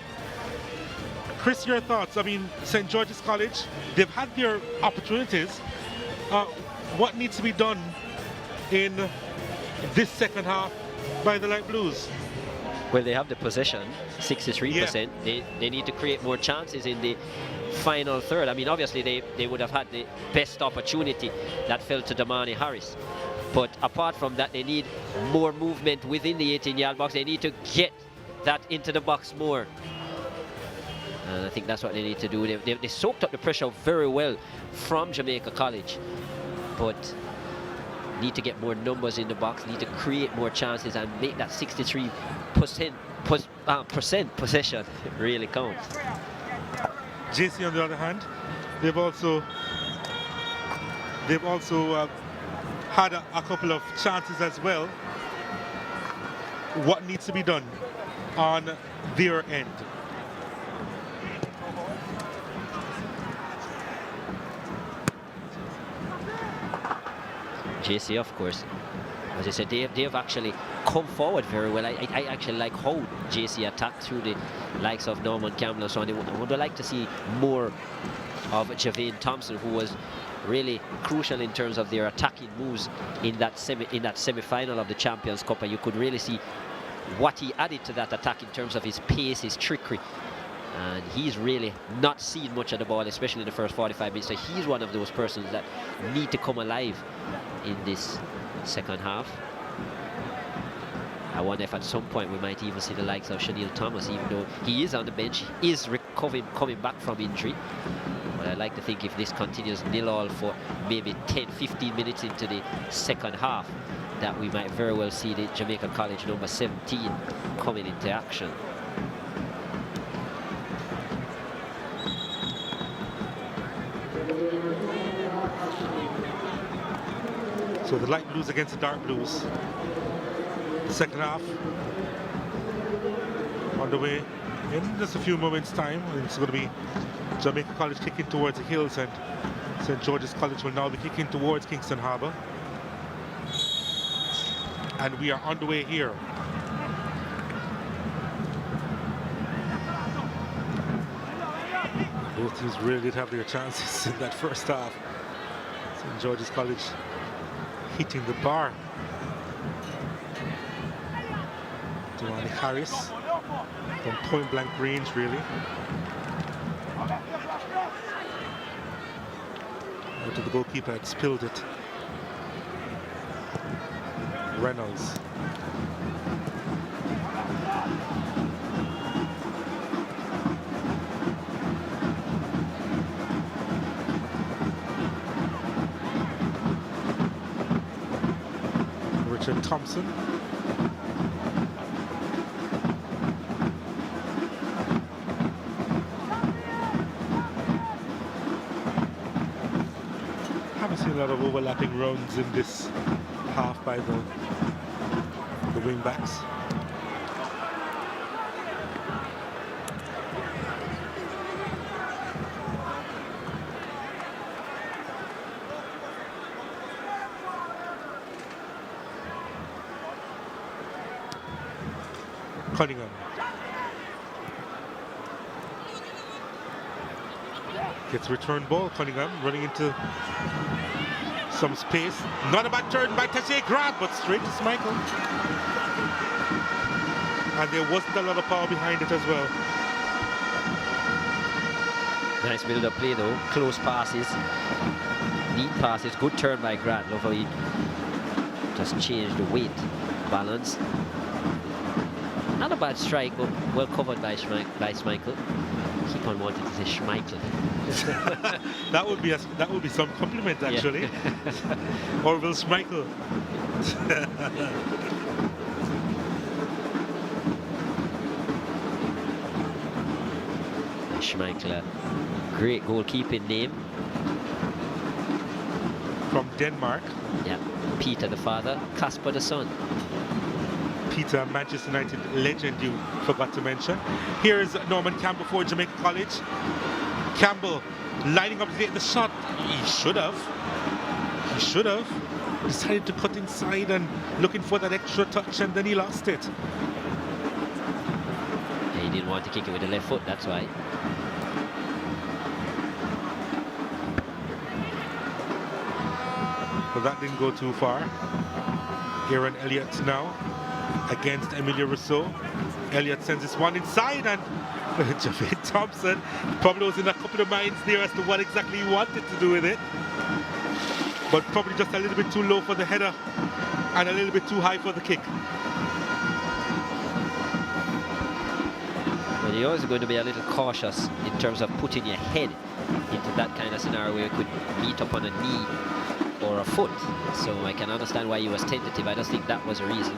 Chris, your thoughts? I mean, St. George's College, they've had their opportunities. What needs to be done in this second half by the Light Blues? Well, they have the possession, 63%. Yeah. They need to create more chances in the final third. I mean, obviously, they would have had the best opportunity that fell to Damani Harris. But apart from that, they need more movement within the 18-yard box. They need to get that into the box more. And I think that's what they need to do. They soaked up the pressure very well from Jamaica College. But need to get more numbers in the box, need to create more chances and make that 63% possession really count. JC, on the other hand, they've also had a couple of chances as well. What needs to be done on their end? JC, of course, as I said, they have actually come forward very well. I actually like how JC attacked through the likes of Norman Campbell and so on. I would like to see more of Javane Thompson, who was really crucial in terms of their attacking moves in that semi-final of the Champions Cup, and you could really see what he added to that attack in terms of his pace, his trickery. And he's really not seen much of the ball, especially in the first 45 minutes. So he's one of those persons that need to come alive in this second half. I wonder if at some point we might even see the likes of Shanil Thomas, even though he is on the bench, he is coming back from injury. But I'd like to think if this continues 0-0 for maybe 10-15 minutes into the second half, that we might very well see the Jamaica College number 17 coming into action. So the light blues against the dark blues. The second half on the way In just a few moments' time, it's going to be Jamaica College kicking towards the hills, and St. George's College will now be kicking towards Kingston Harbour. And we are on the way here. Both teams really did have their chances in that first half. St. George's College hitting the bar. Duane Harris from point blank range, really. Out of the goalkeeper had spilled it. Reynolds. Richard Thompson. Haven't seen a lot of overlapping runs in this half by the wing backs. Cunningham gets return ball. Cunningham running into some space. Not a bad turn by Tajay Grant, but straight to Schmeichel. And there wasn't a lot of power behind it as well. Nice build-up play though. Close passes, neat passes. Good turn by Grant. Love how he just changed the weight balance. Not a bad strike, but well covered by Schmeichel. Keep on wanting to say Schmeichel. that would be some compliment, actually. Yeah. Orville Schmeichel. Schmeichel, great goalkeeping name. From Denmark. Yeah. Peter the father, Casper the son. Peter, Manchester United legend you forgot to mention. Here is Norman Campbell for Jamaica College. Campbell lining up to get the shot. He should have. Decided to cut inside and looking for that extra touch, and then he lost it. He didn't want to kick it with the left foot, that's why. But that didn't go too far. Aaron Elliott now against Emilia Rousseau. Elliott sends this one inside, and Javed Thompson probably was in a couple of minds there as to what exactly he wanted to do with it. But probably just a little bit too low for the header and a little bit too high for the kick. Well, you're always going to be a little cautious in terms of putting your head into that kind of scenario where you could meet up on a knee or a foot. So I can understand why he was tentative. I just think that was a reason.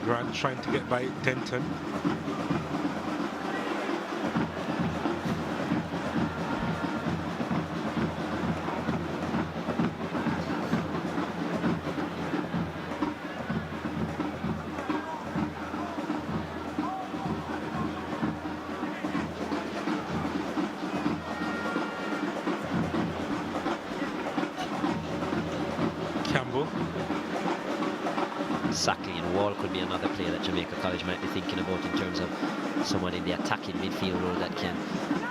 Grant trying to get by Denton. Campbell. Sackley and Wall could be another player that Jamaica College might be thinking about in terms of someone in the attacking midfield role that can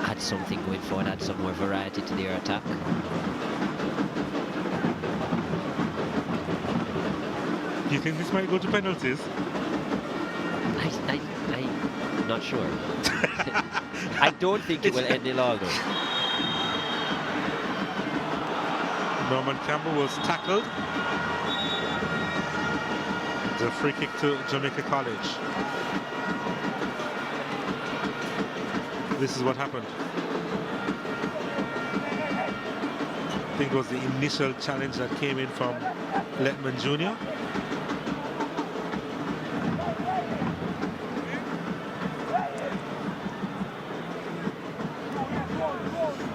add something going forward, add some more variety to their attack. Do you think this might go to penalties? I'm not sure. I don't think it will end in longer. Norman Campbell was tackled. The free kick to Jamaica College. This is what happened. I think it was the initial challenge that came in from Letman Jr.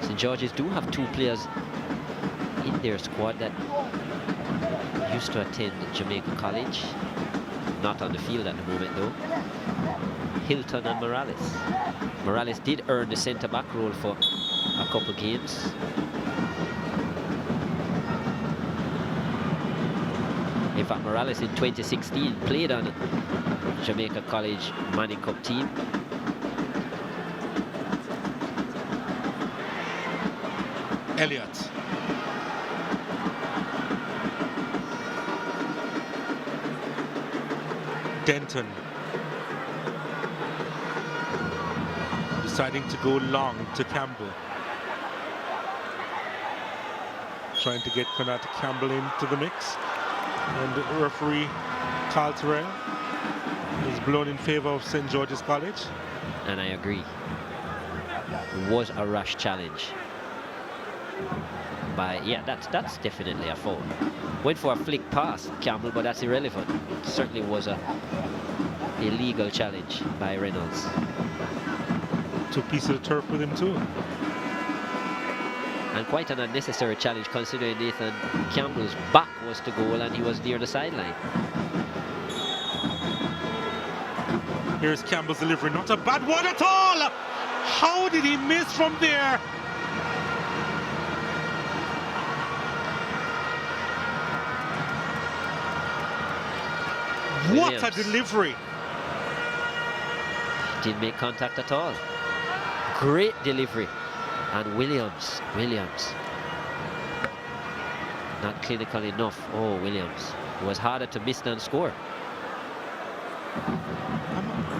St. George's do have 2 players in their squad that used to attend Jamaica College. Not on the field at the moment though. Hilton and Morales. Morales did earn the centre-back role for a couple games. In fact, Morales in 2016 played on Jamaica College Manning Cup team. Elliott. Denton. Deciding to go long to Campbell. Trying to get Konata Campbell into the mix. And the referee, Carl Terrell, is blown in favor of St. George's College. And I agree. It was a rash challenge. Yeah, that's definitely a foul. Went for a flick past Campbell, but that's irrelevant. It certainly was a illegal challenge by Reynolds. Took a piece of the turf with him too. And quite an unnecessary challenge considering Nathan Campbell's back was to goal and he was near the sideline. Here's Campbell's delivery, not a bad one at all! How did he miss from there? Williams. What a delivery! Didn't make contact at all. Great delivery. And Williams. Not clinical enough. Oh, Williams. It was harder to miss than score.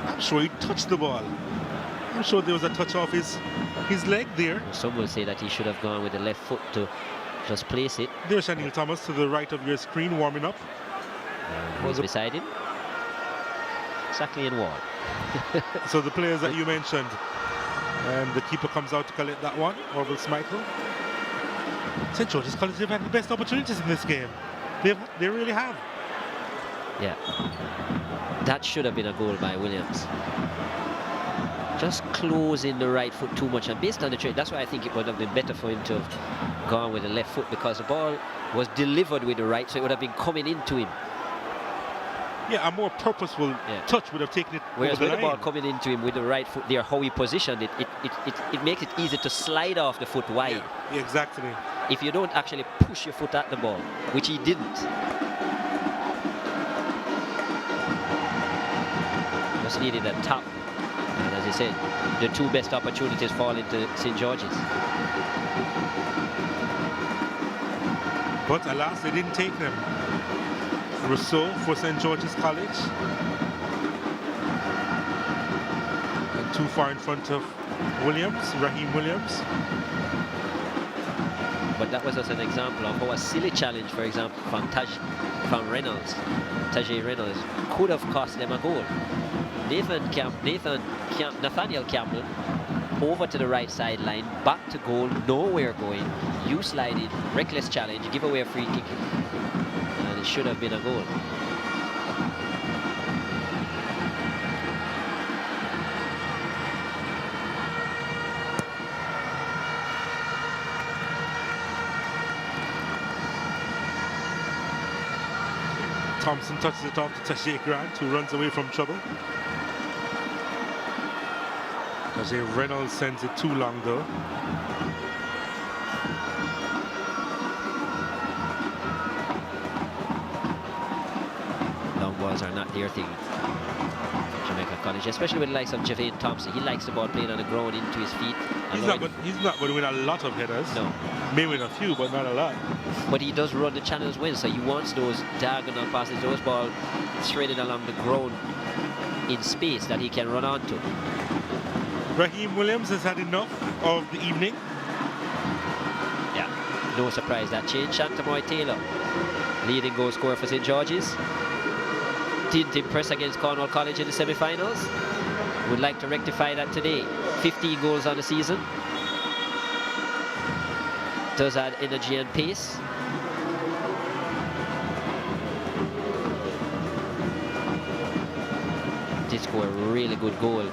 I'm sure he touched the ball. I'm sure there was a touch off his leg there. Some will say that he should have gone with the left foot to just place it. There's Shanil Thomas to the right of your screen warming up. Who's beside him? Exactly in wall. So the players that you mentioned, and the keeper comes out to collect that one, Orville Schmeichel. St. George's College have had the best opportunities in this game. They really have. Yeah. That should have been a goal by Williams. Just closing the right foot too much, and based on the trade, that's why I think it would have been better for him to have gone with the left foot, because the ball was delivered with the right, so it would have been coming into him. Yeah, a more purposeful touch would have taken it Whereas over the with line. the ball coming into him with the right foot there, how he positioned it, it makes it easy to slide off the foot wide. Yeah, exactly. If you don't actually push your foot at the ball, which he didn't. Just needed a tap. And as I said, the 2 best opportunities fall into St. George's. But alas, they didn't take them. Rousseau for St. George's College. And too far in front of Williams, Raheem Williams. But that was just an example of how a silly challenge, for example, from Tajay Reynolds, could have cost them a goal. Nathaniel Campbell over to the right sideline, back to goal, nowhere going. You slide in, reckless challenge, give away a free kick, and it should have been a goal. Thompson touches it off to Tajay Grant, who runs away from trouble. Tajay Reynolds sends it too long though. Long balls are not their thing. Jamaica College, especially with the likes of Javane Thompson. He likes the ball playing on the ground into his feet. He's not going to win a lot of headers. No. May win a few, but not a lot. But he does run the channels well, so he wants those diagonal passes, those balls threaded along the ground in space that he can run onto. Raheem Williams has had enough of the evening. Yeah, No surprise that change. Shantamoy Taylor, leading goal scorer for St. George's. Didn't impress against Cornwall College in the semi-finals. Would like to rectify that today. 15 goals on the season. Does add energy and pace. Did score a really good goal.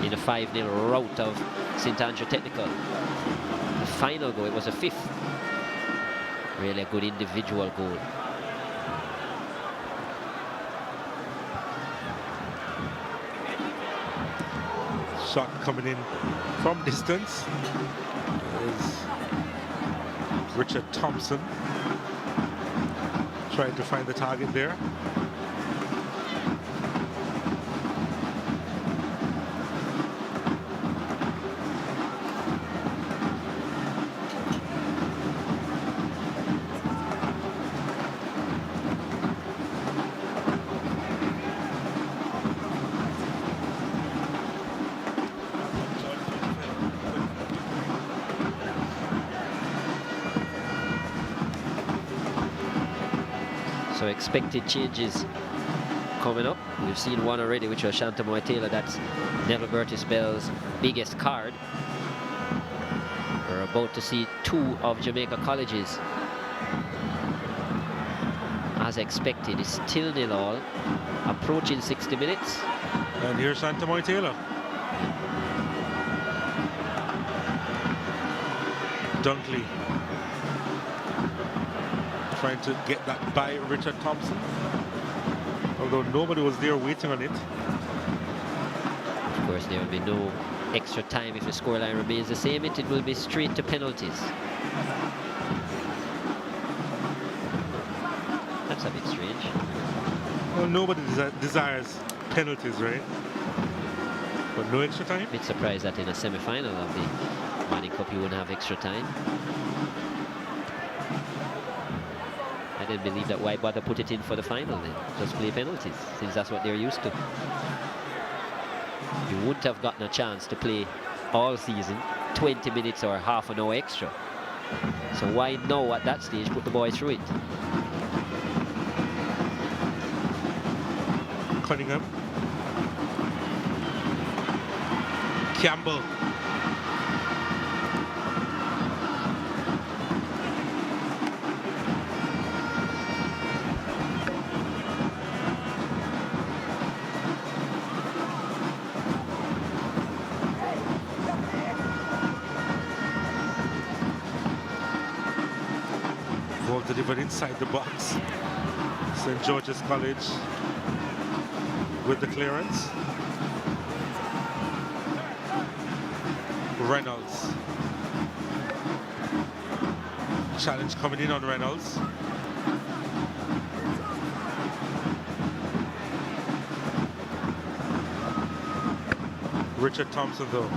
In a 5-0 rout of St. Andrew Technical. The final goal, it was a 5th. Really a good individual goal. Shot coming in from distance is Richard Thompson trying to find the target there. So expected changes coming up. We've seen one already, which was Shantamoy Taylor. That's Neville Burtis Bell's biggest card. We're about to see 2 of Jamaica College's. As expected, it's still 0-0, approaching 60 minutes. And here's Shantamoy Taylor. Dunkley trying to get that by Richard Thompson, although nobody was there waiting on it. Of course, there will be no extra time if the scoreline remains the same. It will be straight to penalties. That's a bit strange. Well, nobody desires penalties, right? But no extra time? Bit surprised that in a semi-final of the Manning Cup you wouldn't have extra time. I didn't believe that. Why bother put it in for the final then? Just play penalties, since that's what they're used to. You wouldn't have gotten a chance to play all season 20 minutes or half an hour extra. So why now at that stage put the boys through it? Cunningham. Campbell. Ball delivered inside the box. St. George's College with the clearance. Reynolds. Challenge coming in on Reynolds. Richard Thompson though,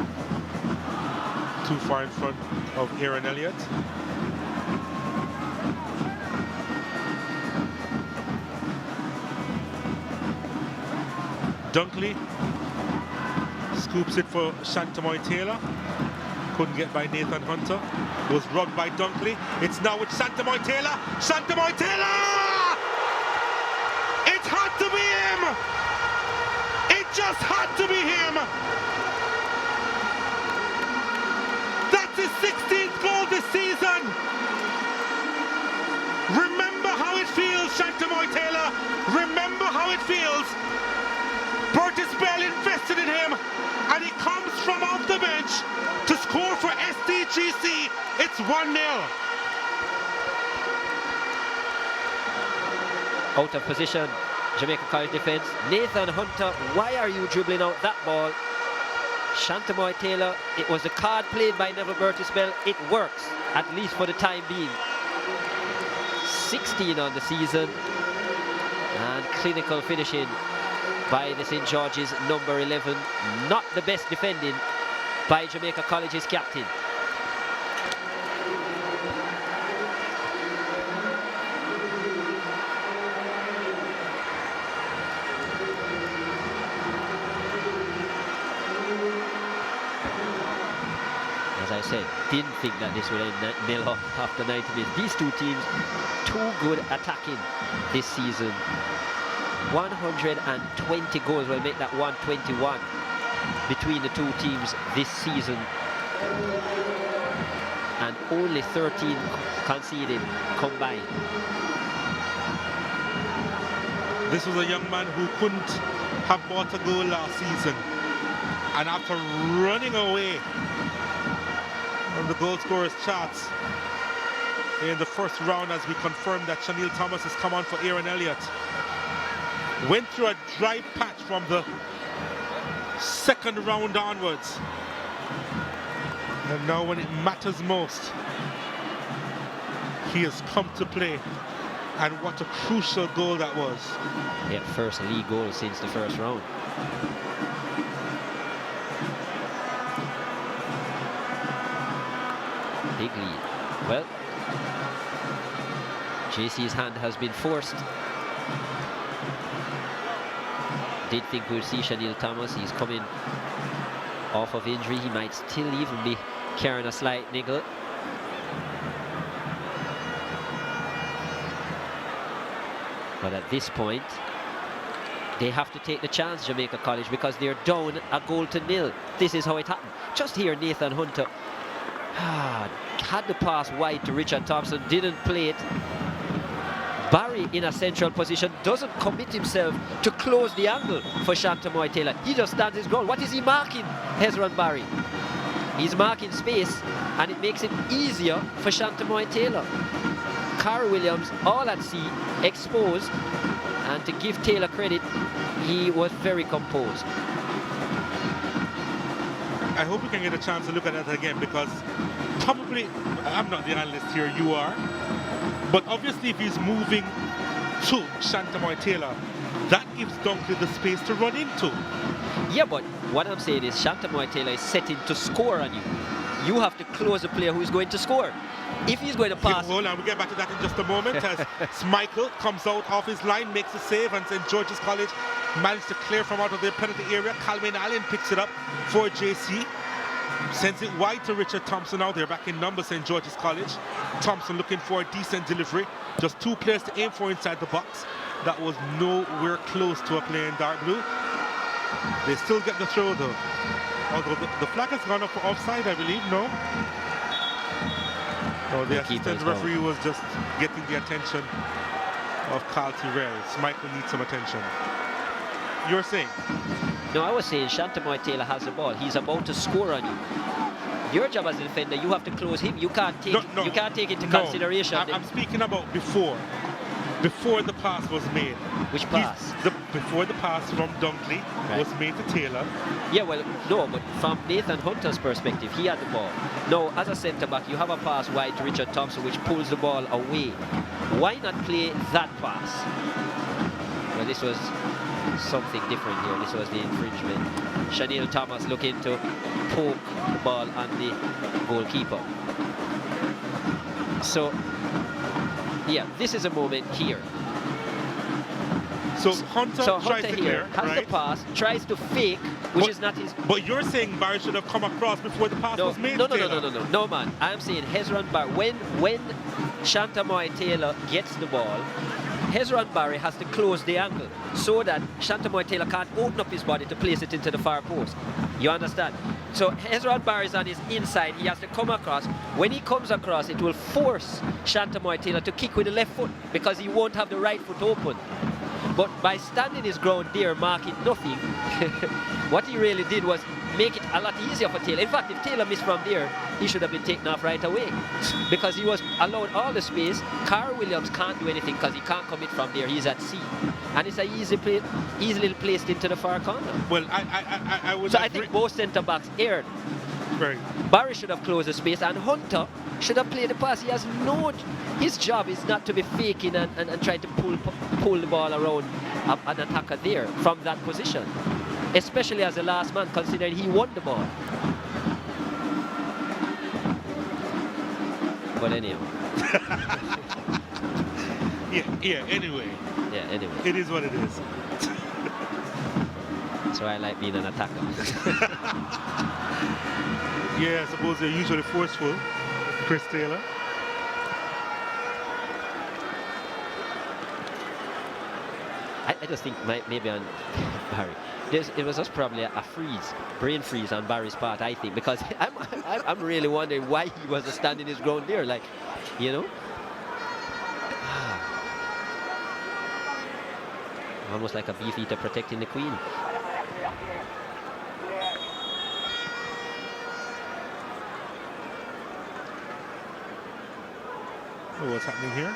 too far in front of Aaron Elliott. Dunkley scoops it for Shantamoy Taylor. Couldn't get by Nathan Hunter. Was rubbed by Dunkley. It's now with Shantamoy Taylor. Shantamoy Taylor! It had to be him! It just had to be him! That's his 16th goal this season! Remember how it feels, Shantamoy Taylor. Remember how it feels. Burtis Bell invested in him, and he comes from off the bench to score for SDGC. It's 1-0. Out of position, Jamaica College defense. Nathan Hunter, why are you dribbling out that ball? Shantamoy Taylor, it was the card played by Neville Burtis Bell. It works, at least for the time being. 16 on the season, and clinical finishing by the St. George's number 11. Not the best defending by Jamaica College's captain. I said, didn't think that this would end nil after 90 minutes. These two teams, too good attacking this season. 120 goals will make that 121 between the two teams this season. And only 13 conceded combined. This was a young man who couldn't have bought a goal last season. And after running away from the goal scorers charts in the first round, as we confirmed that Chanel Thomas has come on for Aaron Elliott, went through a dry patch from the second round onwards. And now when it matters most, he has come to play. And what a crucial goal that was. Yeah, first league goal since the first round. Big lead. Well, JC's hand has been forced. Did think we'll see Chanel Thomas. He's coming off of injury. He might still even be carrying a slight niggle. But at this point, they have to take the chance, Jamaica College, because they're down a goal to nil. This is how it happened. Just here, Nathan Hunter had the pass wide to Richard Thompson, didn't play it. Barry in a central position doesn't commit himself to close the angle for Shantamoy Taylor. He just stands his ground. What is he marking, Hezron Barry? He's marking space, and it makes it easier for Shantamoy Taylor. Carl Williams, all at sea, exposed, and to give Taylor credit, he was very composed. I hope we can get a chance to look at that again, because probably, I'm not the analyst here, you are, but obviously if he's moving to Shantamoy Taylor, that gives Dunkley the space to run into. Yeah, but what I'm saying is Shantamoy Taylor is setting to score on you. You have to close the player who is going to score. If he's going to pass... Hold on, we'll get back to that in just a moment as Michael comes out off his line, makes a save, and St. George's College managed to clear from out of their penalty area. Calvin Allen picks it up for JC. Sends it wide to Richard Thompson. Now they're back in number, St. George's College. Thompson looking for a decent delivery. Just two players to aim for inside the box. That was nowhere close to a play in dark blue. They still get the throw though. Although the flag has gone up for offside, I believe, no? No, the assistant referee was just getting the attention of Carl Tyrrells. Michael needs some attention. You're saying? No, I was saying Shantamoy Taylor has the ball. He's about to score on you. Your job as a defender, you have to close him. You can't take you can't take into consideration. I'm speaking about before the pass was made. Which pass? Before the pass from Dunkley was made to Taylor. Yeah, well, no, but from Nathan Hunter's perspective, he had the ball. No, as a centre-back, you have a pass wide to Richard Thompson, which pulls the ball away. Why not play that pass? Well, this was something different here. This was the infringement. Chanel Thomas looking to poke the ball on the goalkeeper. So, yeah, this is a moment here. So Hunter tries to clear, has the pass, tries to fake, which is not his... But you're saying Barry should have come across before the pass was made? No, man. I'm saying Hezron Barry, when Shantamoy Taylor gets the ball, Hezron Barry has to close the angle so that Shantamoy Taylor can't open up his body to place it into the far post. You understand? So Hezron Barry is on his inside. He has to come across. When he comes across, it will force Shantamoy Taylor to kick with the left foot because he won't have the right foot open. But by standing his ground there, marking nothing, what he really did was make it a lot easier for Taylor. In fact, if Taylor missed from there, he should have been taken off right away because he was allowed all the space. Carl Williams can't do anything because he can't commit from there. He's at sea. And it's easily placed into the far corner. Well, I would So I think both centre-backs erred. Right. Barry should have closed the space and Hunter should have played the pass. He has his job is not to be faking and trying to pull the ball around an attacker there from that position, especially as the last man, considering he won the ball. But anyhow. Anyway. Yeah, anyway. It is what it is. That's why I like being an attacker. Yeah, I suppose they're usually forceful. Chris Taylor. I just think maybe on Barry, it was just probably a freeze, brain freeze on Barry's part, I think, because I'm really wondering why he was standing his ground there, like, you know. Almost like a beefeater protecting the queen. Oh, what's happening here?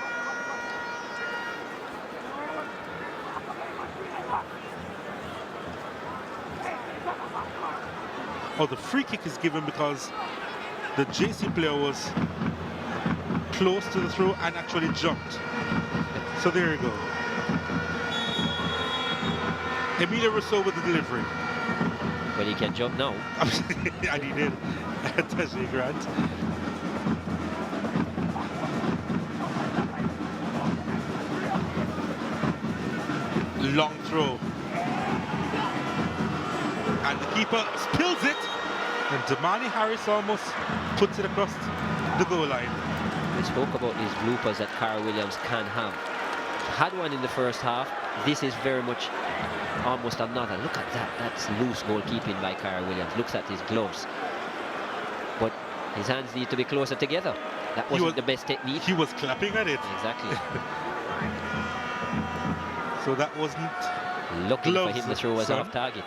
Oh, the free kick is given because the JC player was close to the throw and actually jumped. So there you go. Emilio Rousseau with the delivery. Well, he can jump now. And he did. Tajay Grant. Long throw. And the keeper spills it. And Damani Harris almost puts it across the goal line. We spoke about these bloopers that Cara Williams can have. Had one in the first half. This is very much almost another. Look at that. That's loose goalkeeping by Cara Williams. Looks at his gloves. But his hands need to be closer together. That wasn't the best technique. He was clapping at it. Exactly. So that wasn't lucky for him. The throw was off target.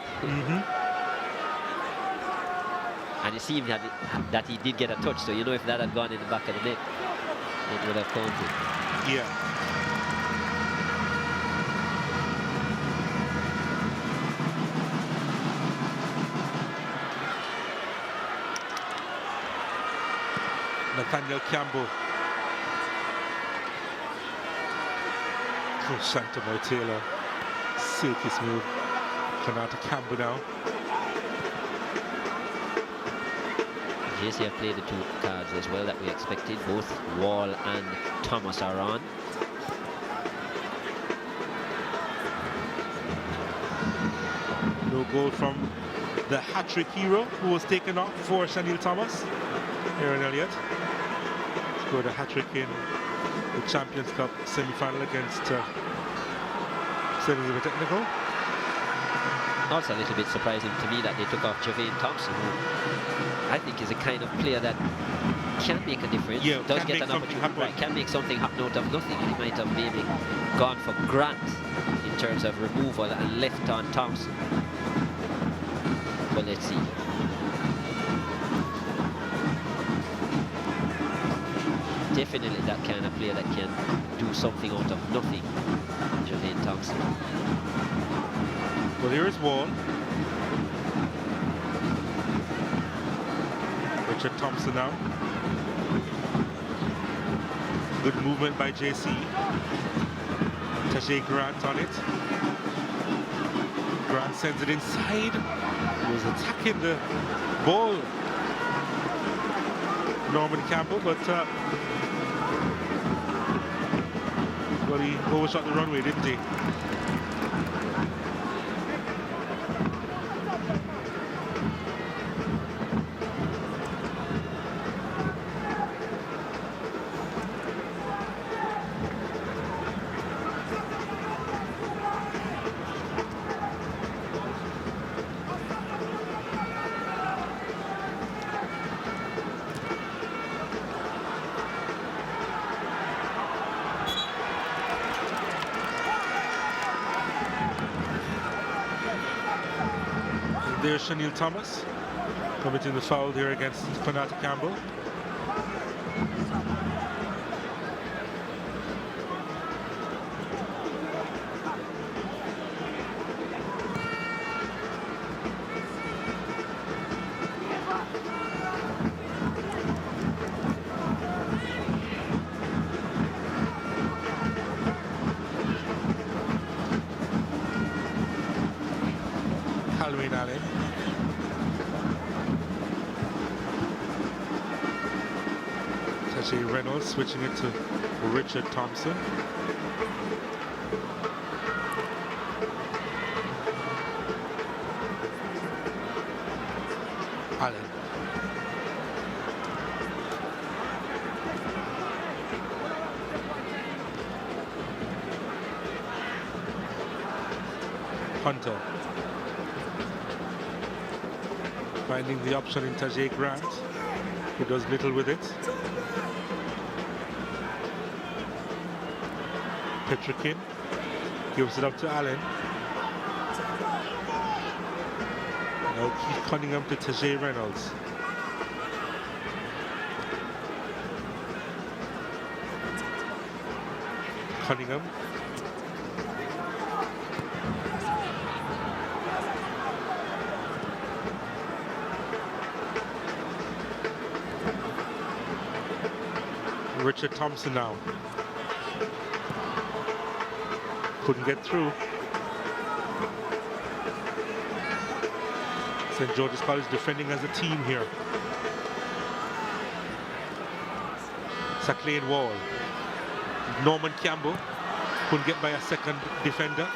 And it seemed that he did get a touch. So you know, if that had gone in the back of the net, it would have counted. Yeah. Nathaniel Campbell. Oh, Shantamoy Taylor. Silky smooth. Kanata Campbell now. JC have played the two cards as well that we expected. Both Wall and Thomas are on. No goal from the hat-trick hero who was taken off for Shanil Thomas. Aaron Elliott scored a hat-trick in the Champions Cup semi-final against St. Elizabeth Technical. Also a little bit surprising to me that they took off Javane Thompson, who I think is a kind of player that can make a difference. Yeah, does get an opportunity, right, can make something happen out of nothing. He might have maybe gone for Grant in terms of removal and left on Thompson. But let's see. Definitely that kind of player that can do something out of nothing. Javane Thompson. Well, here is Wall. Richard Thompson now. Good movement by JC. Tajay Grant on it. Grant sends it inside. He was attacking the ball, Norman Campbell, but well, he overshot the runway, didn't he? There's Shanil Thomas committing the foul there against Konata Campbell. Halloween Allen. Tajay Reynolds switching it to Richard Thompson. Allen. Hunter. Finding the option in Tajay Grant, who does little with it. Petrikin gives it up to Allen. Now Keith Cunningham to Tajay Reynolds. Cunningham. Richard Thompson now. Couldn't get through. St. George's College defending as a team here. Saclane Wall. Norman Campbell couldn't get by a second defender.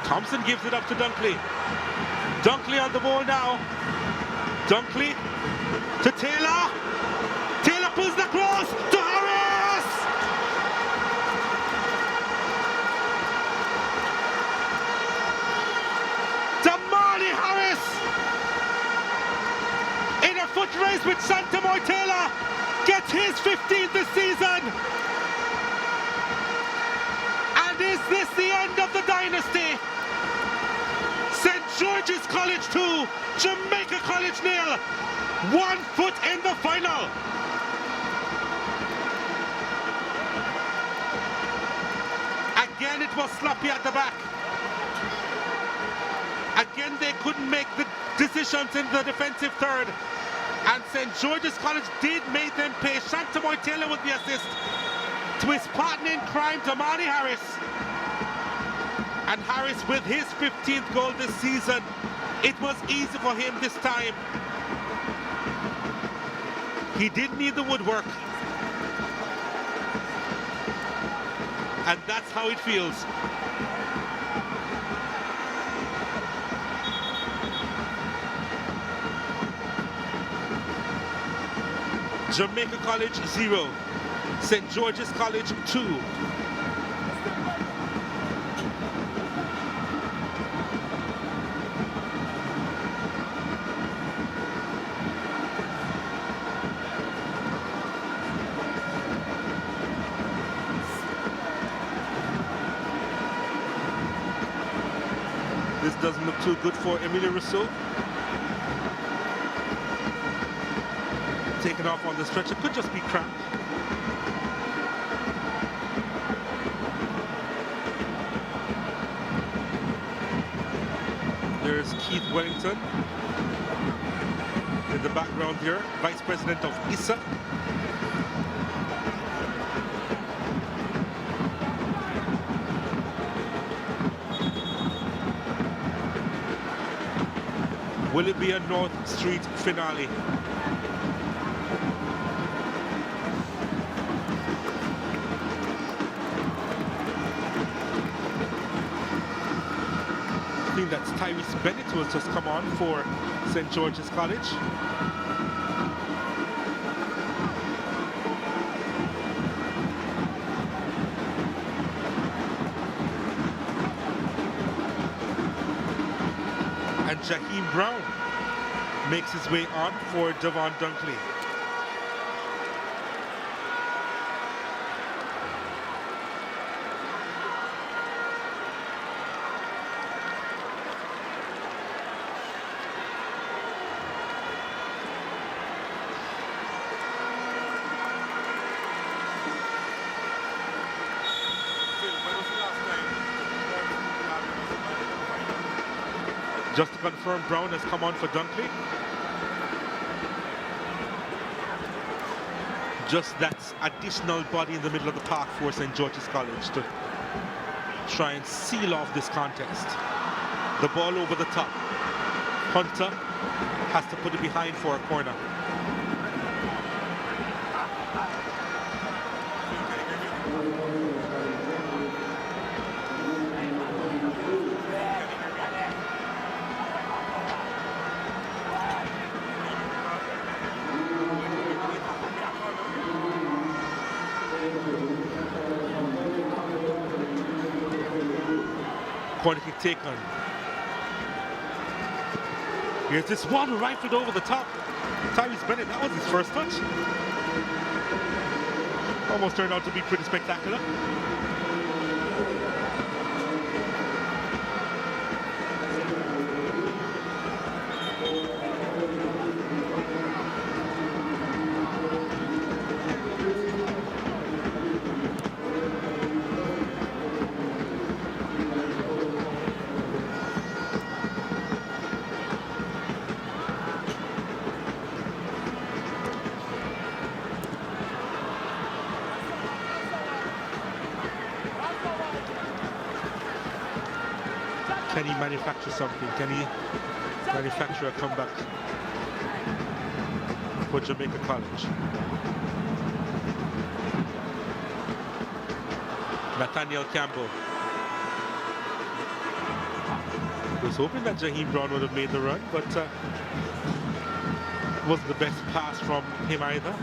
Thompson gives it up to Dunkley. Dunkley on the ball now. Dunkley to Taylor. Taylor pulls the cross to Harris. Damani Harris in a foot race with Santamoy Taylor gets his 15th this season. And is this the end of the dynasty? St. George's College 2, Jamaica College 0. 1 foot in the final. Again, it was sloppy at the back. Again, they couldn't make the decisions in the defensive third. And St. George's College did make them pay. Shantamoy Taylor with the assist to his partner in crime, Damani Harris. And Harris with his 15th goal this season. It was easy for him this time. He didn't need the woodwork. And that's how it feels. Jamaica College 0, St. George's College 2. This doesn't look too good for Emilio Rousseau. Taken off on the stretch. It could just be cramp. There's Keith Wellington in the background here, Vice President of ISSA. Will it be a North Street finale? I think that's Tyrese Bennett who has just come on for St. George's College. And Jaheim Brown makes his way on for Devon Dunkley. Just to confirm, Brown has come on for Dunkley. Just that additional body in the middle of the park for St. George's College to try and seal off this contest. The ball over the top. Hunter has to put it behind for a corner. Corner kick taken. Here's this one rifled over the top. Tyrese Bennett, that was his first touch. Almost turned out to be pretty spectacular. Can he manufacture something? Can he manufacture a comeback for Jamaica College? Nathaniel Campbell was hoping that Jaheim Brown would have made the run, but wasn't the best pass from him either.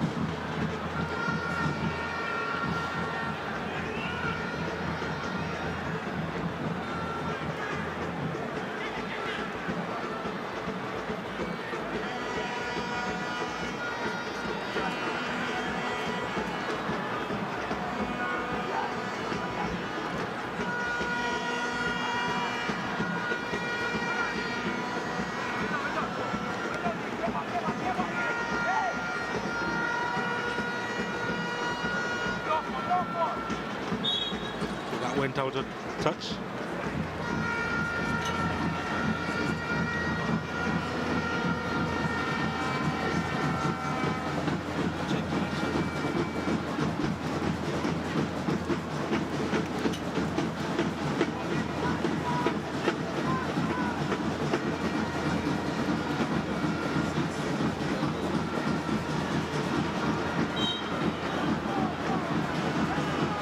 Went out of touch.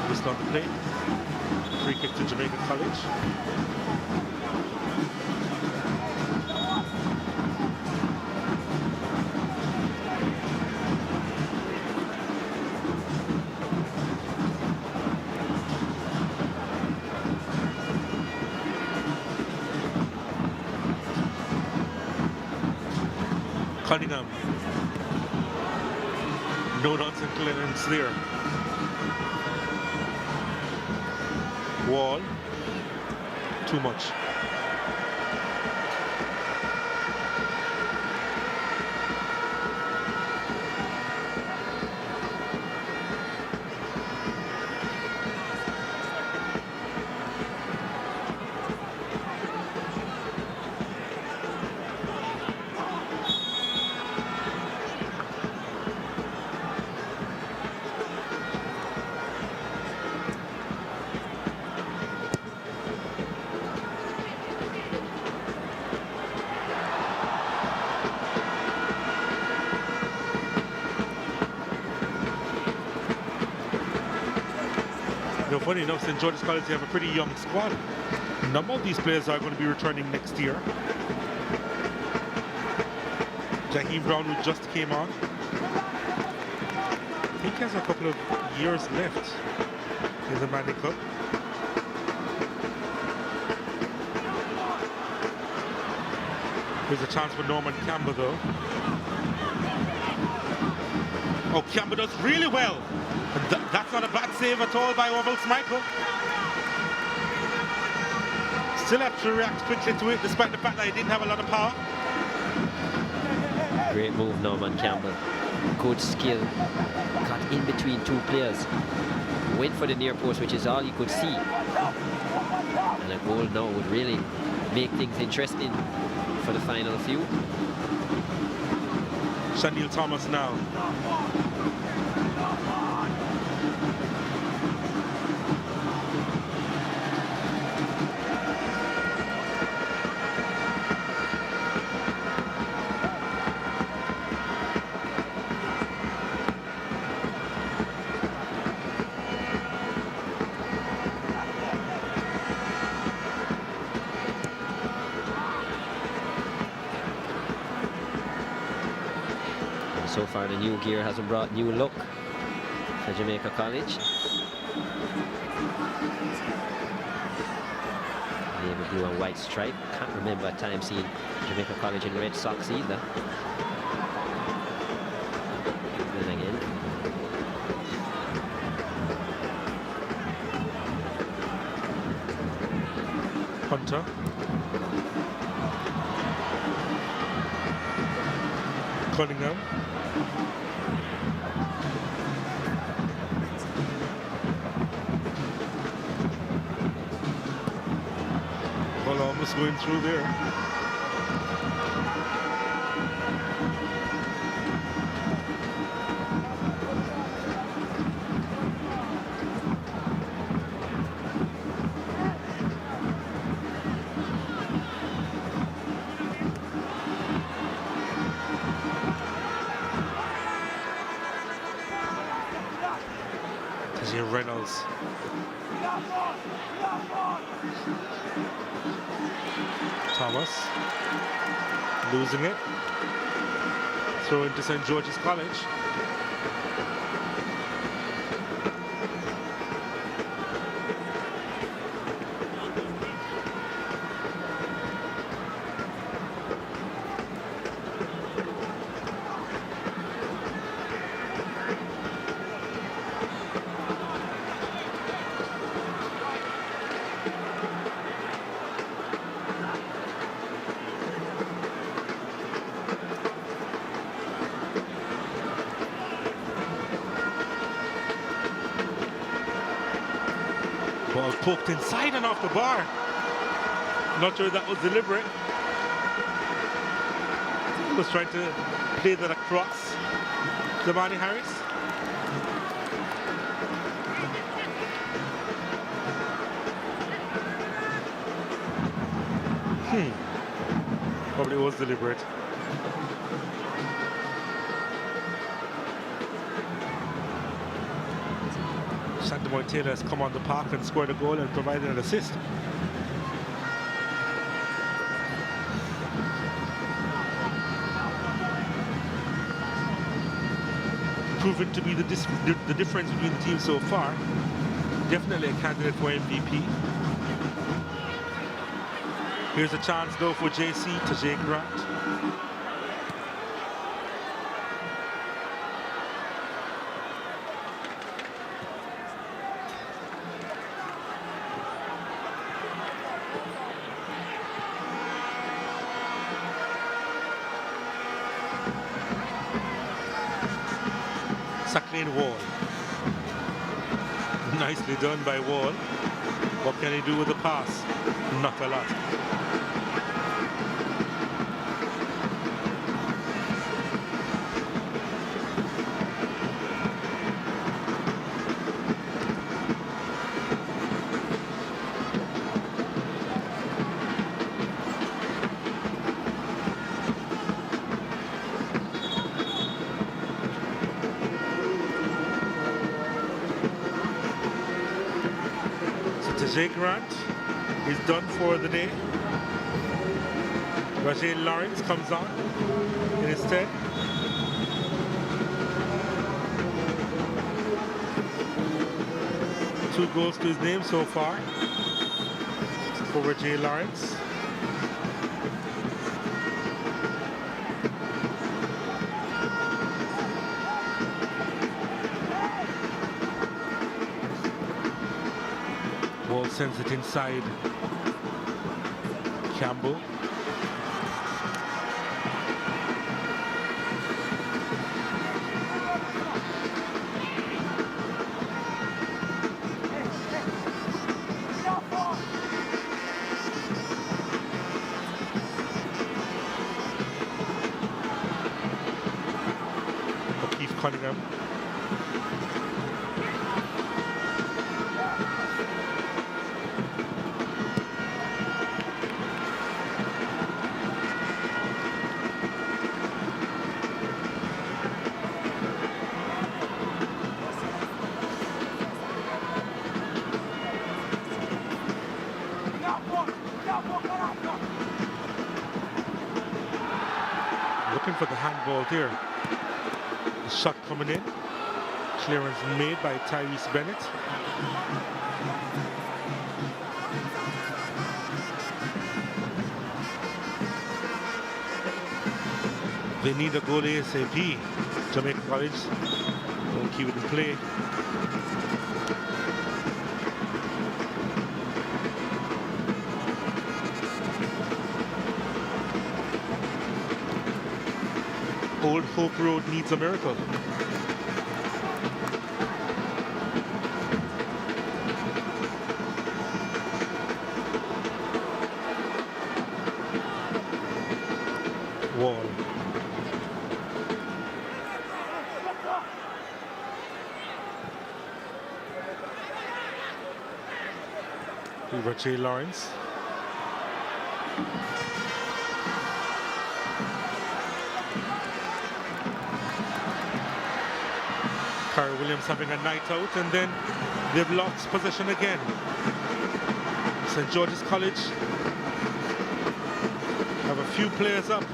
Just on the play. Free kick to Jamaica College. Cunningham. No nonsense clearance there. Wall, too much. Funny enough, St. George's College, they have a pretty young squad. A number of these players are going to be returning next year. Jaheim Brown, who just came on, I think he has a couple of years left in the Manning Cup. There's a chance for Norman Campbell, though. Oh, Campbell does really well. That's not a bad save at all by Orville Michael. Still have to react quickly to it, despite the fact that he didn't have a lot of power. Great move, Norman Campbell. Good skill. Got in between two players. Went for the near post, which is all you could see. And a goal now would really make things interesting for the final few. Shanil Thomas now. So far, the new gear hasn't brought new look for Jamaica College. navy blue and white stripe. Can't remember a time seeing Jamaica College in red socks either. Then again. Hunter. Cunningham. Ball almost going through there. Reynolds. Thomas losing it. Throw into St. George's College. Ball poked inside and off the bar. Not sure that was deliberate. Was trying to play that across Damani Harris. Probably was deliberate. Shantamoy Taylor has come on the park and scored a goal and provided an assist. Proven to be the difference between the teams so far. Definitely a candidate for MVP. Here's a chance though for JC to Jay Grant. Sacklane Wall. Nicely done by Wall. What can he do with the pass? Not a lot. Jay Grant is done for the day. Rajael Lawrence comes on in his stead. Two goals to his name so far for Rajael Lawrence. Wall sends it inside. Campbell. O'Keefe Cunningham. Looking for the handball there. The shot coming in. Clearance made by Tyrese Bennett. They need a goal ASAP. Jamaica College don't keep it in play. Old Hope Road needs a miracle. Wall. Over J. Lawrence. Carl Williams having a night out, and then they've lost possession again. St. George's College have a few players up.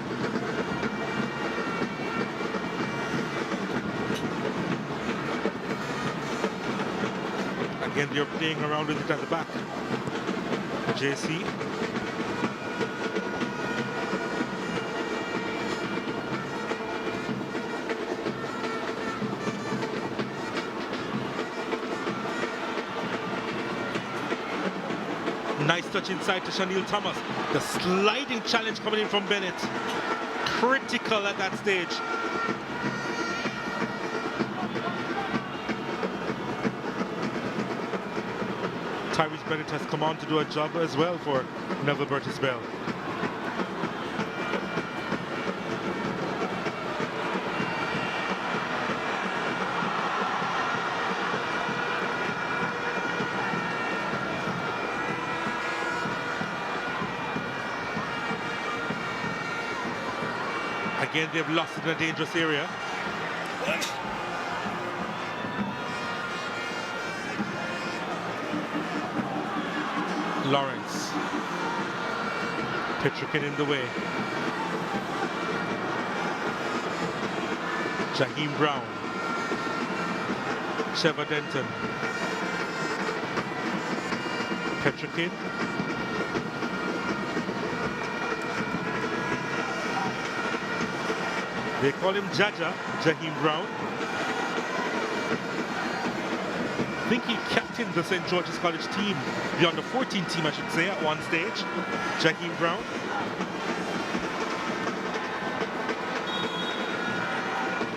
Again, they're playing around with it at the back. JC. Nice touch inside to Shanil Thomas. The sliding challenge coming in from Bennett. Critical at that stage. Tyrese Bennett has come on to do a job as well for Neville Burtis Bell. Again, they've lost it in a dangerous area. Lawrence. Petrikin in the way. Jaheim Brown. Trevor Denton. Petrikin. They call him Jaja, Jaheim Brown. I think he captained the St. George's College team, the under 14 team I should say, at one stage. Jaheim Brown.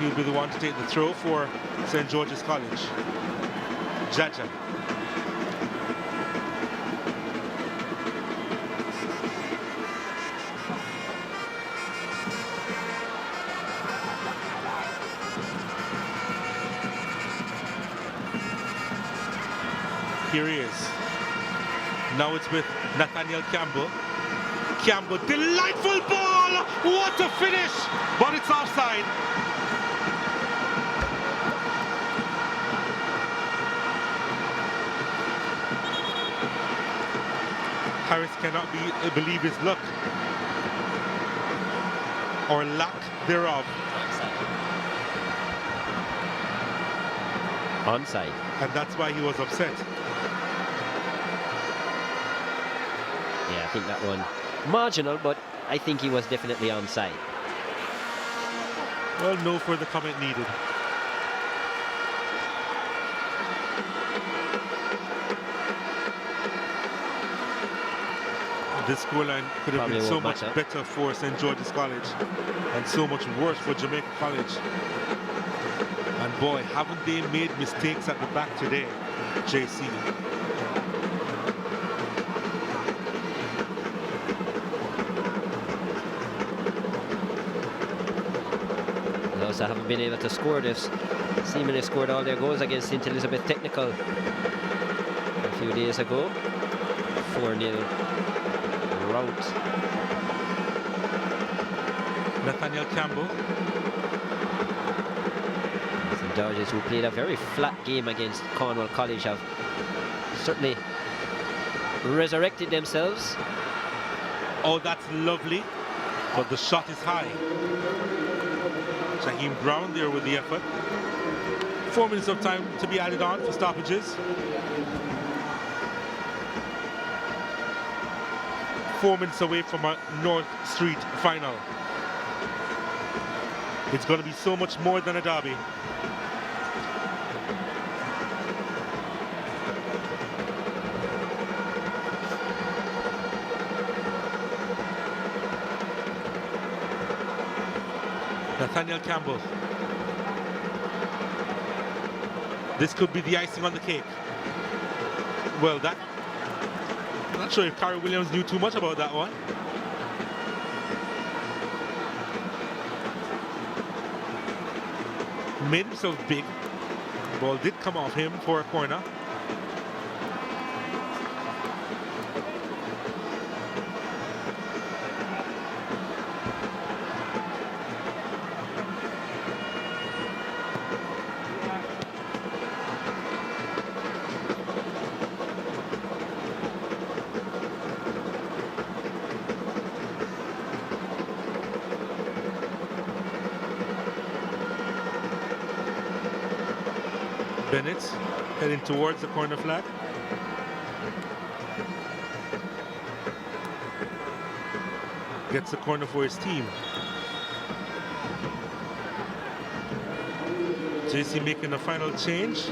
He'll be the one to take the throw for St. George's College. Jaja. Here he is. Now it's with Nathaniel Campbell. Campbell, delightful ball! What a finish! But it's offside. Harris cannot believe his luck. Or lack thereof. Onside. And that's why he was upset. Yeah, I think that one marginal, but I think he was definitely onside. Well, no further comment needed. This scoreline could have been so much better for St. George's College and so much worse for Jamaica College. And boy, haven't they made mistakes at the back today, JC. They also haven't been able to score this. Seemingly scored all their goals against St. Elizabeth Technical a few days ago. 4-0 rout. Nathaniel Campbell. St. George's, who played a very flat game against Cornwall College, have certainly resurrected themselves. Oh, that's lovely, but the shot is high. Jaheim Brown there with the effort. 4 minutes of time to be added on for stoppages. 4 minutes away from a North Street final. It's going to be so much more than a derby. Nathaniel Campbell. This could be the icing on the cake. Well, that, I'm not sure if Kyrie Williams knew too much about that one. Made himself big. The ball did come off him for a corner. Bennett heading towards the corner flag. Gets the corner for his team. JC making the final change.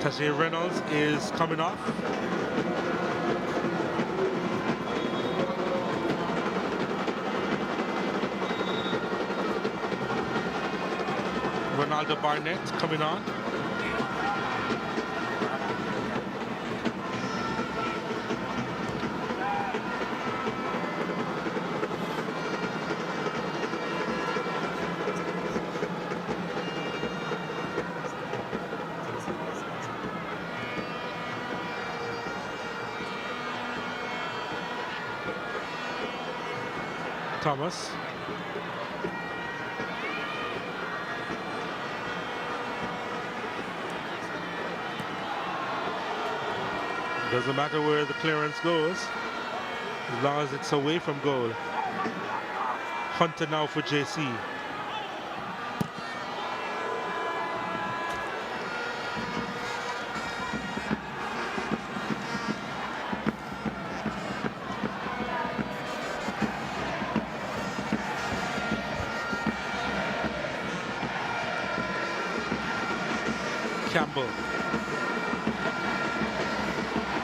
Tajay Reynolds is coming off. Ronaldo Barnett coming on. Thomas. Doesn't matter where the clearance goes, as long as it's away from goal. Hunter now for JC. Campbell.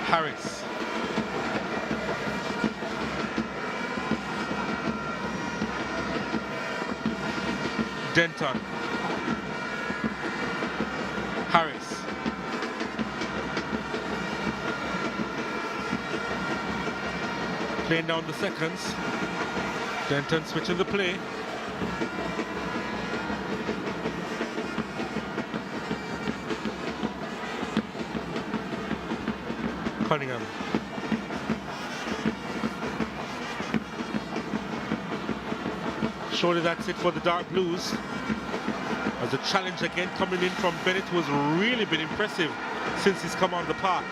Harris. Denton. Harris. Playing down the seconds. Denton switching the play. Cunningham. Surely that's it for the Dark Blues. As the challenge again coming in from Bennett, who has really been impressive since he's come on the park.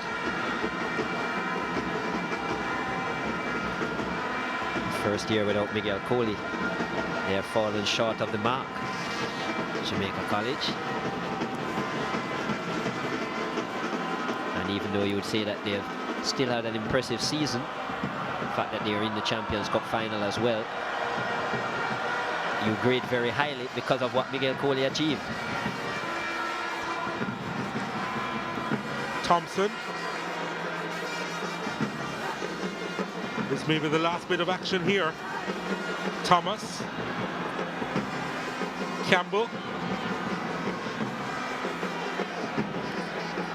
First year without Miguel Coley. They have fallen short of the mark. Jamaica College. And even though you would say that they've still had an impressive season, the fact that they're in the Champions Cup final as well, you grade very highly because of what Miguel Coley achieved. Thompson. This may be the last bit of action here. Thomas. Campbell.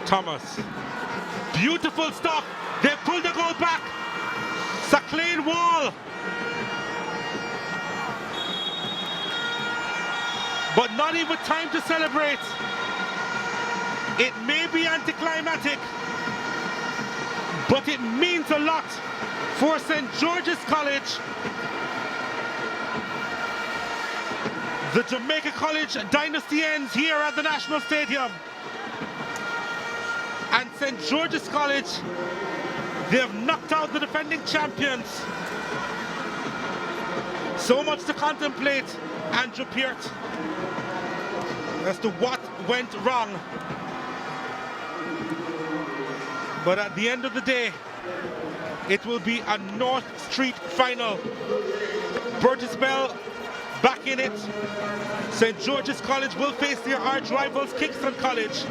Thomas. Beautiful stop. They pulled the goal back. Saclane Wall. But not even time to celebrate. It may be anticlimactic, but it means a lot for St. George's College. The Jamaica College dynasty ends here at the National Stadium. And St. George's College, they have knocked out the defending champions. So much to contemplate, Andrew Peart, as to what went wrong. But at the end of the day, it will be a North Street final. Burgess Bell back in it. St. George's College will face their arch rivals Kingston College,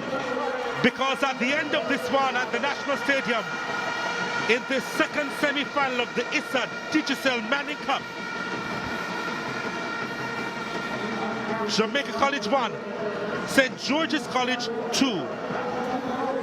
because at the end of this one at the National Stadium, in the second semi-final of the ISSA Digicel Manning Cup, Jamaica College 1, St. George's College 2.